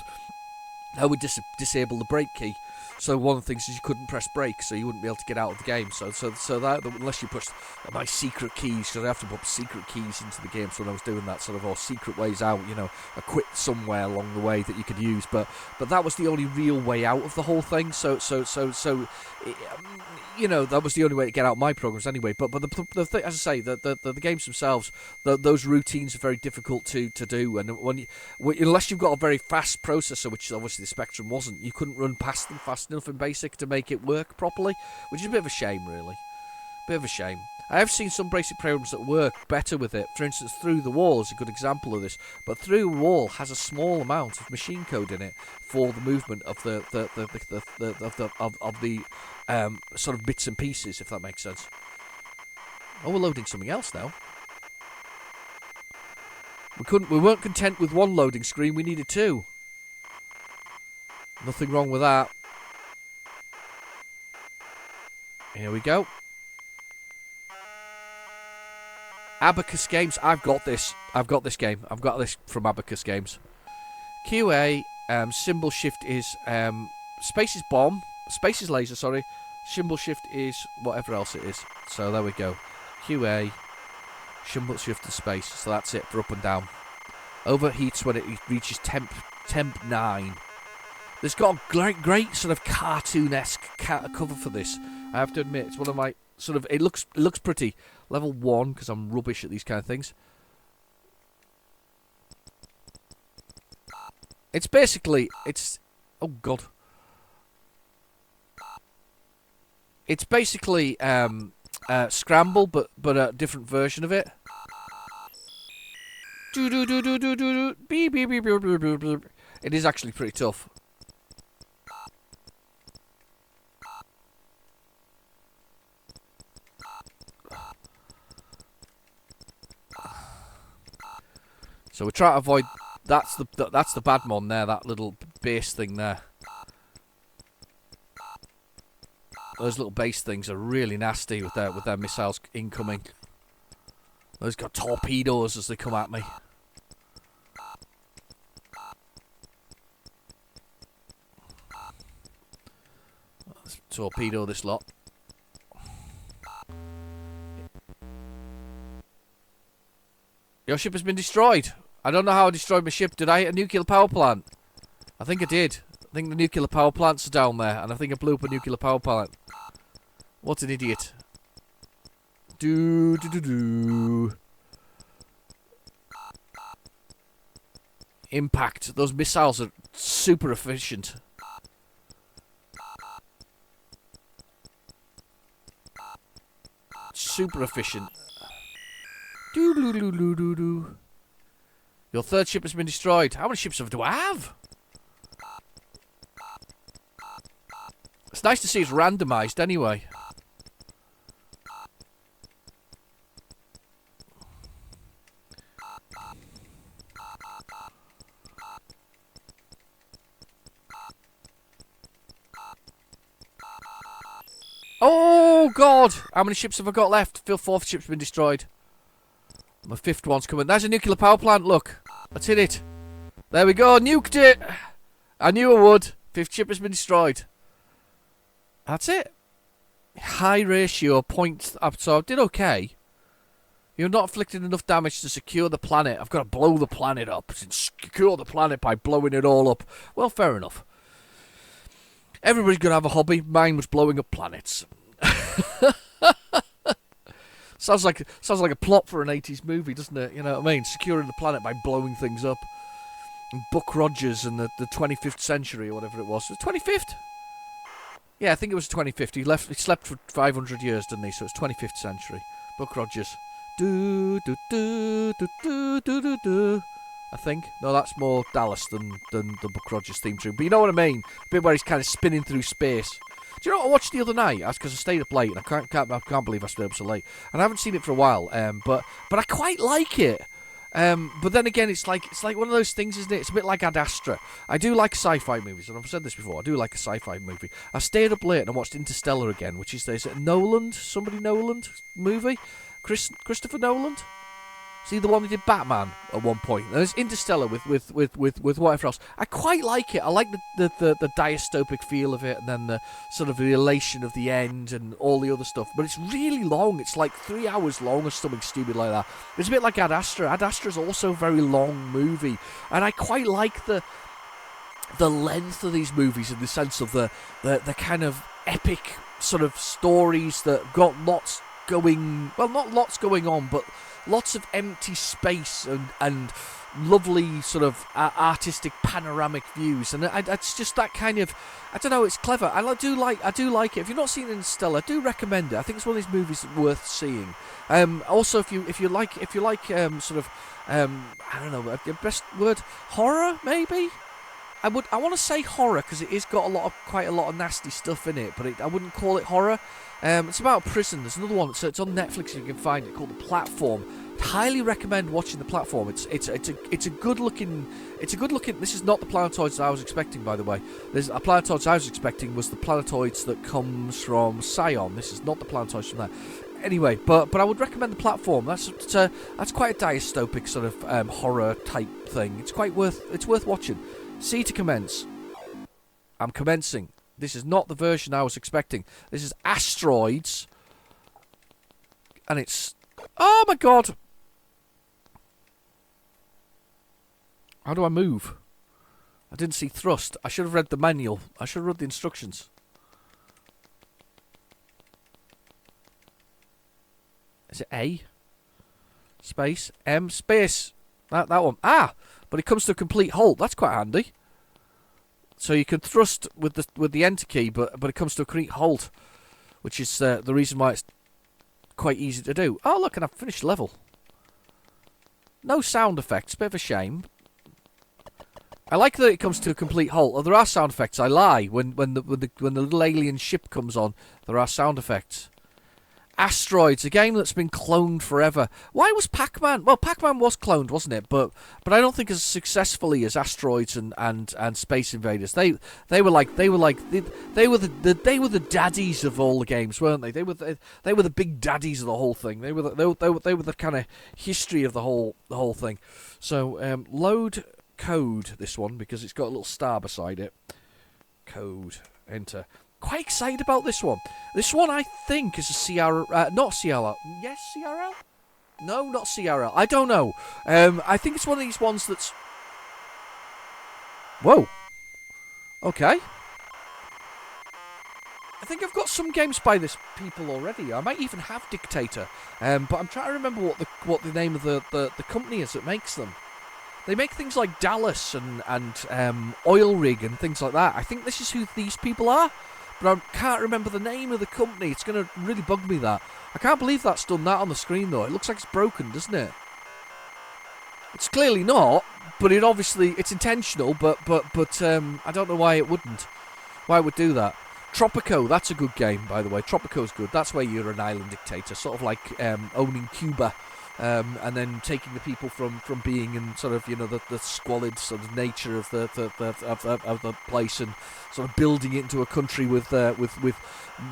I would disable the break key. So one of the things is you couldn't press break, so you wouldn't be able to get out of the game. So that, unless you pushed my secret keys, because I have to put secret keys into the game. So when I was doing that, sort of, or secret ways out, you know, I quit somewhere along the way that you could use. But that was the only real way out of the whole thing. So you know, that was the only way to get out my programs anyway. But the thing, as I say, the games themselves, those routines are very difficult to do, and unless you've got a very fast processor, which obviously the Spectrum wasn't, you couldn't run past them fast enough in basic to make it work properly, which is a bit of a shame, really. Bit of a shame. I have seen some basic programs that work better with it. For instance, Through the Wall is a good example of this. But Through the Wall has a small amount of machine code in it for the movement of the sort of bits and pieces, if that makes sense. Oh, we're loading something else now. We weren't content with one loading screen. We needed two. Nothing wrong with that. Here we go. Abacus Games. I've got this. I've got this game. I've got this from Abacus Games. QA. Symbol shift is space is bomb. Space is laser. Sorry. Symbol shift is whatever else it is. So there we go. QA. Symbol shift to space. So that's it for up and down. Overheats when it reaches temp 9. There's got a great sort of cartoon-esque cover for this. I have to admit, it's one of my sort of. It looks pretty. Level 1, because I'm rubbish at these kind of things. It's basically, oh god. It's basically Scramble, but a different version of it. It is actually pretty tough. So we try to avoid. That's the bad one there. That little base thing there. Those little base things are really nasty with their missiles incoming. Those got torpedoes as they come at me. Let's torpedo this lot. Your ship has been destroyed. I don't know how I destroyed my ship. Did I hit a nuclear power plant? I think I did. I think the nuclear power plants are down there, and I think I blew up a nuclear power plant. What an idiot. Impact. Those missiles are super efficient. Super efficient. Your third ship has been destroyed. How many ships do I have? It's nice to see it's randomised anyway. Oh, God! How many ships have I got left? The fourth ship's been destroyed. My fifth one's coming. There's a nuclear power plant, look. Let's hit it. There we go, nuked it! I knew I would. Fifth ship has been destroyed. That's it. High ratio, points up, so I did okay. You're not inflicted enough damage to secure the planet. I've got to blow the planet up. Secure the planet by blowing it all up. Well, fair enough. Everybody's going to have a hobby. Mine was blowing up planets. Sounds like a plot for an 80s movie, doesn't it? You know what I mean? Securing the planet by blowing things up. And Buck Rogers in the 25th century or whatever it was. Was it 25th? Yeah, I think it was 25th. He slept for 500 years, didn't he? So it's 25th century. Buck Rogers. Do do do do do do do do. I think. No, that's more Dallas than the Buck Rogers theme tune. But you know what I mean? A bit where he's kind of spinning through space. Do you know what I watched the other night? That's because I stayed up late, and I can't believe I stayed up so late. And I haven't seen it for a while. But I quite like it. But then again, it's like one of those things, isn't it? It's a bit like Ad Astra. I do like sci-fi movies, and I've said this before. I do like a sci-fi movie. I stayed up late and I watched Interstellar again, which is a Nolan movie? Christopher Nolan? See the one who did Batman at one point. And there's Interstellar with whatever else. I quite like it. I like the dystopic feel of it, and then the sort of the elation of the end and all the other stuff. But it's really long. It's like 3 hours long or something stupid like that. It's a bit like Ad Astra. Ad Astra is also a very long movie, and I quite like the length of these movies in the sense of the kind of epic sort of stories that got lots going. Well, not lots going on, but lots of empty space and lovely sort of artistic panoramic views, and it's just that kind of, I don't know, it's clever. I do like it. If you've not seen Interstellar, I do recommend it. I think it's one of these movies that's worth seeing. Also, if you like sort of I don't know, the best word, horror maybe. I want to say horror because it has got quite a lot of nasty stuff in it, but I wouldn't call it horror. It's about a prison. There's another one, so it's on Netflix. You can find it called The Platform. Highly recommend watching The Platform. It's a good looking. This is not the planetoids that I was expecting, by the way. There's a planetoids I was expecting was the planetoids that comes from Scion. This is not the planetoids from that. Anyway, but I would recommend The Platform. That's quite a dystopic sort of horror type thing. It's worth watching. See to commence. I'm commencing. This is not the version I was expecting. This is Asteroids. And it's... Oh my god! How do I move? I didn't see thrust. I should have read the manual. I should have read the instructions. Is it A? Space? M? Space! That one. Ah! But it comes to a complete halt. That's quite handy. So you can thrust with the enter key, but it comes to a complete halt, which is the reason why it's quite easy to do. Oh look, and I've finished the level. No sound effects. Bit of a shame. I like that it comes to a complete halt. Oh, there are sound effects. I lie. When the little alien ship comes on, there are sound effects. Asteroids, a game that's been cloned forever. Why was Pac-Man? Well, Pac-Man was cloned, wasn't it? But I don't think as successfully as Asteroids and Space Invaders. They were the daddies of all the games, weren't they? They were the big daddies of the whole thing. They were the kind of history of the whole thing. So load code this one because it's got a little star beside it. Code enter. Quite excited about this one. This one I think is a CRL, not CRL. Yes, CRL? No, not CRL. I don't know. I think it's one of these ones that's... Whoa. Okay. I think I've got some games by this people already. I might even have Dictator. But I'm trying to remember what the name of the company is that makes them. They make things like Dallas and Oil Rig and things like that. I think this is who these people are. But I can't remember the name of the company. It's going to really bug me, that. I can't believe that's done that on the screen, though. It looks like it's broken, doesn't it? It's clearly not, but it's intentional, but I don't know why it wouldn't. Why it would do that. Tropico, that's a good game, by the way. Tropico's good. That's where you're an island dictator, sort of like owning Cuba. And then taking the people from being in sort of the squalid sort of nature of the place and sort of building it into a country with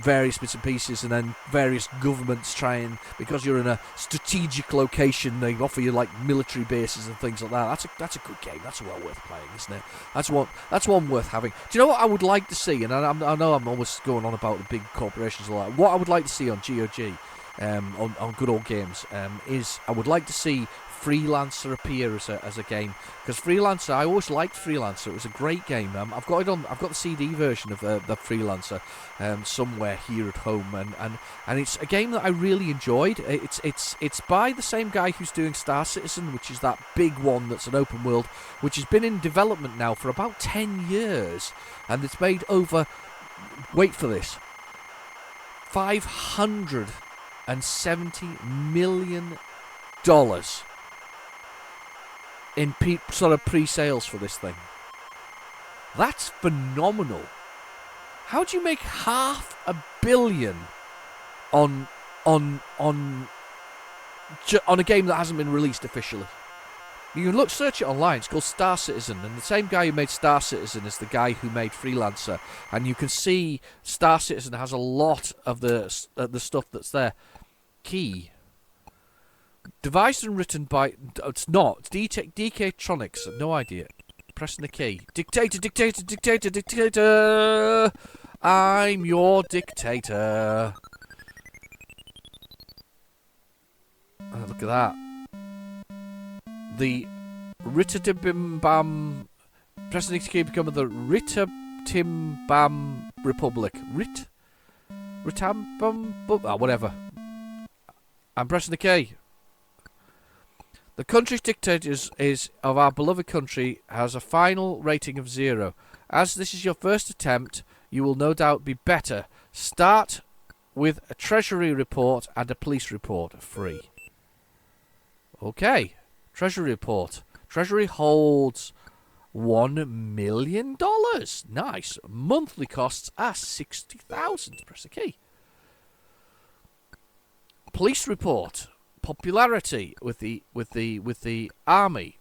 various bits and pieces, and then various governments try and, because you're in a strategic location, they offer you like military bases and things like that. That's a good game. That's well worth playing, isn't it? That's one worth having. Do you know what I would like to see? And I know I'm always going on about the big corporations and all that. What I would like to see on GOG. On good old games is I would like to see Freelancer appear as a game, because Freelancer, I always liked Freelancer. It was a great game. I've got the CD version of the Freelancer somewhere here at home, and it's a game that I really enjoyed. It's by the same guy who's doing Star Citizen, which is that big one that's an open world, which has been in development now for about 10 years, and it's made over, wait for this, $570 million in sort of pre-sales for this thing. That's phenomenal. How do you make $500 million on a game that hasn't been released officially? You can search it online. It's called Star Citizen, and the same guy who made Star Citizen is the guy who made Freelancer. And you can see Star Citizen has a lot of the stuff that's there. Key. Devised and written by... It's not. It's DK-tronics. No idea. Pressing the key. Dictator, dictator, dictator, dictator. I'm your dictator. Oh, look at that. The Retrogames, pressing the key to become the Retrogames Republic. Whatever. I'm pressing the key. The country's dictator is of our beloved country has a final rating of 0. As this is your first attempt, you will no doubt be better. Start with a treasury report and a police report free. Okay. Treasury report. Treasury holds $1 million. Nice. Monthly costs are $60,000. Press the key. Police report. Popularity with the army.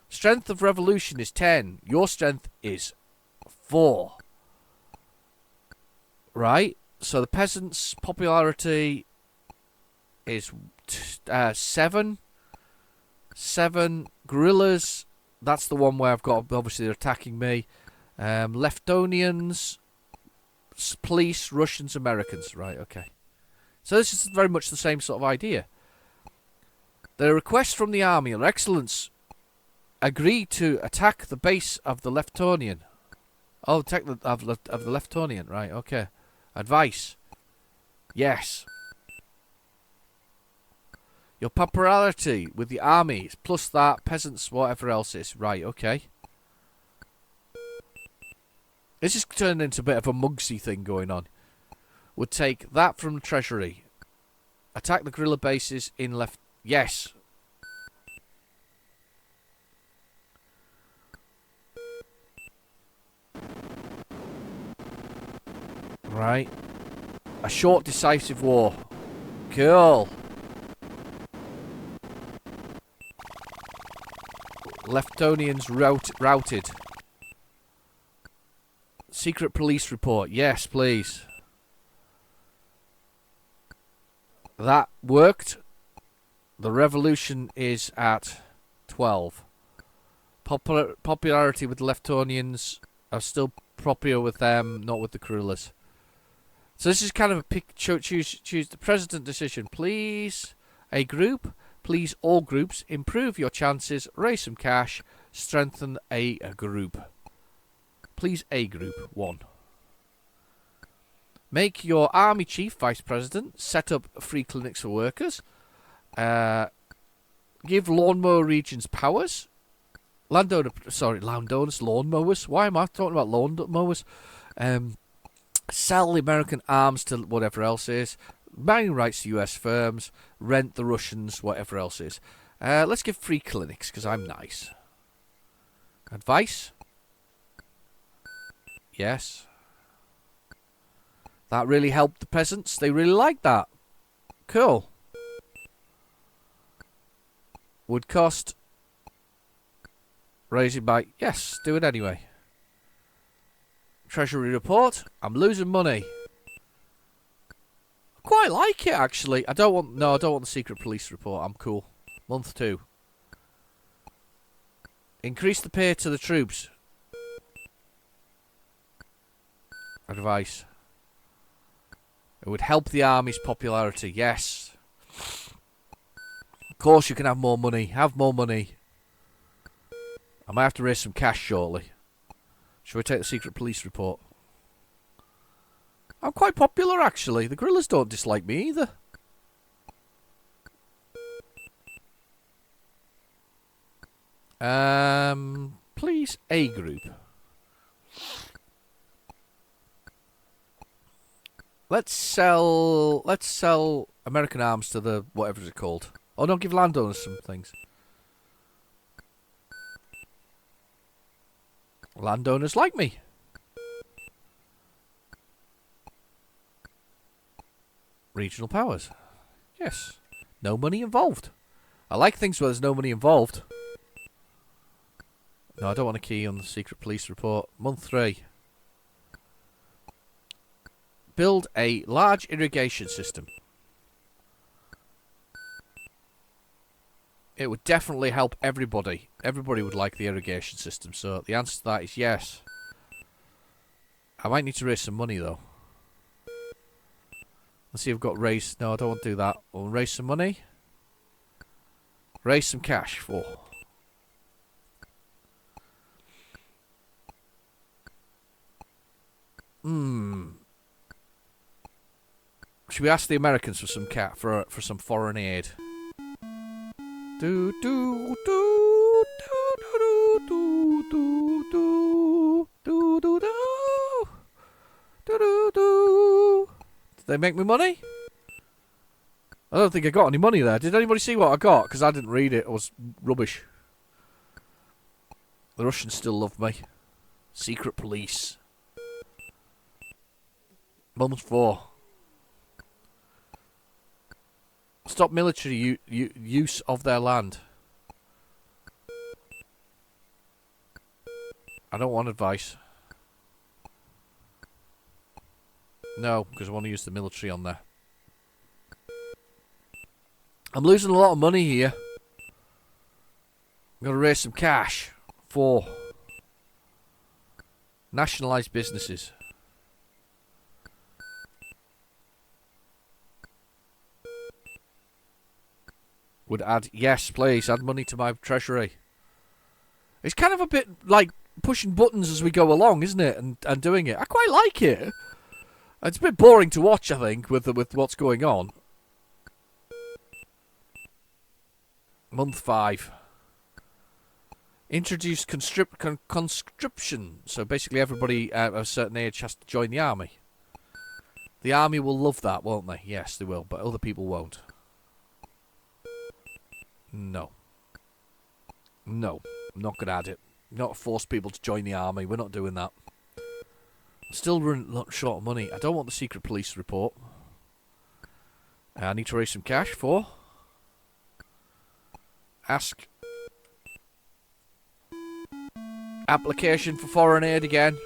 Strength of revolution is 10. Your strength is 4. Right. So the peasants' popularity is 7. 7 guerrillas. That's the one where I've got, obviously they're attacking me. Leftonians, police, Russians, Americans. Right, okay. So this is very much the same sort of idea. The request from the army, Your Excellence, agree to attack the base of the Leftonian. Oh, attack of the Leftonian. Right, okay. Advice. Yes. Your popularity with the army, plus that, peasants, whatever else is. Right, okay. This is turned into a bit of a Mugsy thing going on. Would take that from the treasury. Attack the guerrilla bases in left... Yes. Right. A short, decisive war. Cool. Leftonians routed. Secret police report. Yes, please. That worked. The revolution is at 12. Popularity with the Leftonians are still popular with them, not with the Kurulas. So this is kind of a choose the president decision. Please, a group. Please, all groups. Improve your chances. Raise some cash. Strengthen a group. Please, a group. 1. Make your army chief vice president. Set up free clinics for workers. Give lawnmower regions powers. Landowners, lawnmowers. Why am I talking about lawnmowers? Sell the American arms to whatever else is. Mining rights to US firms. Rent the Russians, whatever else is. Let's give free clinics, because I'm nice. Advice? Yes. That really helped the peasants. They really liked that. Cool. Would cost. Raising by. Yes, do it anyway. Treasury report. I'm losing money. I quite like it, actually. I don't want the secret police report. I'm cool. Month 2. Increase the pay to the troops. Advice. It would help the army's popularity. Yes. Of course you can have more money. Have more money. I might have to raise some cash shortly. Shall we take the secret police report? I'm quite popular, actually. The guerrillas don't dislike me either. Please, a group. Let's sell American arms to the whatever it's called. Oh no, give landowners some things. Landowners like me. Regional powers. Yes. No money involved. I like things where there's no money involved. No, I don't want a key on the secret police report. Month 3. Build a large irrigation system. It would definitely help everybody. Everybody would like the irrigation system. So the answer to that is yes. I might need to raise some money though. Let's see if I've got raise. No, I don't want to do that. We'll raise some money. Raise some cash. 4. Should we ask the Americans for some for some foreign aid? Do do do do do do do do do do do do do. Did they make me money? I don't think I got any money there. Did anybody see what I got? Because I didn't read it. It was rubbish. The Russians still love me. Secret police. Month 4. Stop military use of their land. I don't want advice. No, because I want to use the military on there. I'm losing a lot of money here. I'm going to raise some cash. 4. Nationalise businesses. Would add, yes, please, add money to my treasury. It's kind of a bit like pushing buttons as we go along, isn't it? And doing it. I quite like it. It's a bit boring to watch, I think, with what's going on. Month 5. Introduce conscription. So basically everybody of a certain age has to join the army. The army will love that, won't they? Yes, they will, but other people won't. No. No. I'm not going to add it. Not force people to join the army. We're not doing that. Still running short of money. I don't want the secret police report. I need to raise some cash for... Ask... Application for foreign aid again.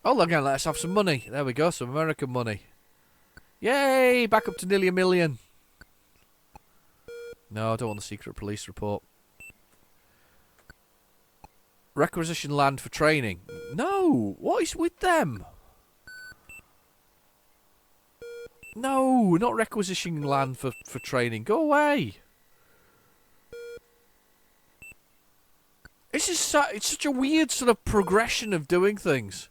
Oh, look, let's have some money. There we go, some American money. Yay! Back up to nearly $1 million. No, I don't want the secret police report. Requisition land for training. No! What is with them? No, not requisitioning land for training. Go away! This is it's such a weird sort of progression of doing things.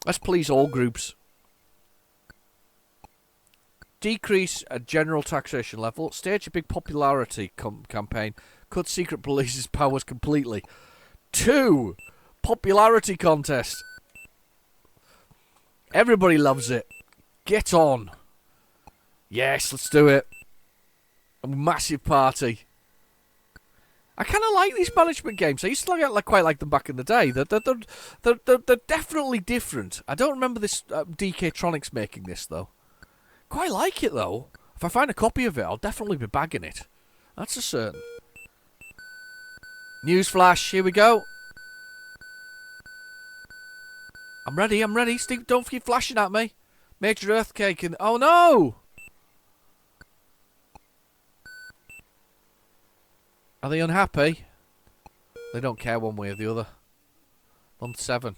Let's please all groups. Decrease a general taxation level. Stage a big popularity campaign. Cut secret police's powers completely. 2. Popularity contest. Everybody loves it. Get on. Yes, let's do it. A massive party. I kind of like these management games. I used to quite like them back in the day. They're definitely different. I don't remember this DK Tronics making this, though. Quite like it, though. If I find a copy of it, I'll definitely be bagging it. That's a certain. Newsflash, here we go. I'm ready. Steve, don't keep flashing at me. Major earthquake and... Oh, no! Are they unhappy? They don't care one way or the other. Month 7.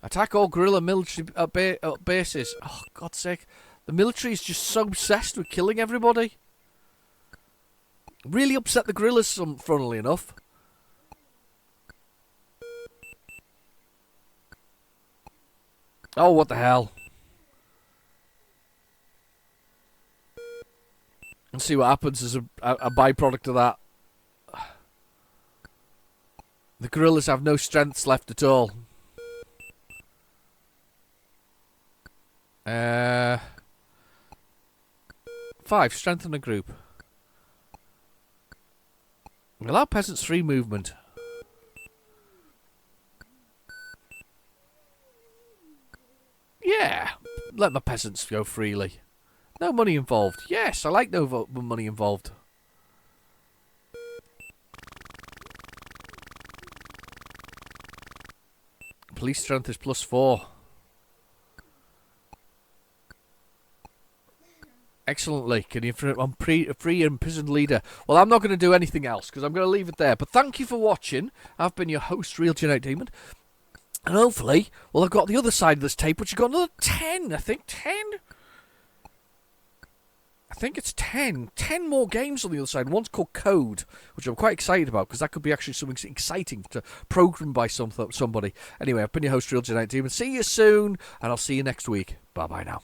Attack all guerrilla military bases. Oh, God's sake. The military is just so obsessed with killing everybody. Really upset the guerrillas, funnily enough. Oh, what the hell. And see what happens as a byproduct of that. The guerrillas have no strengths left at all. 5. Strengthen a group. Allow peasants free movement. Yeah. Let my peasants go freely. No money involved. Yes, I like no money involved. Police strength is +4. Excellently. Can you I'm free imprisoned leader? Well, I'm not going to do anything else because I'm going to leave it there. But thank you for watching. I've been your host, Real Genetic Demon. And hopefully, well, I've got the other side of this tape, which has got another 10. I think 10? I think it's 10. 10 more games on the other side. One's called Code, which I'm quite excited about because that could be actually something exciting to program by somebody. Anyway, I've been your host, Real Genetic Demon. See you soon, and I'll see you next week. Bye-bye now.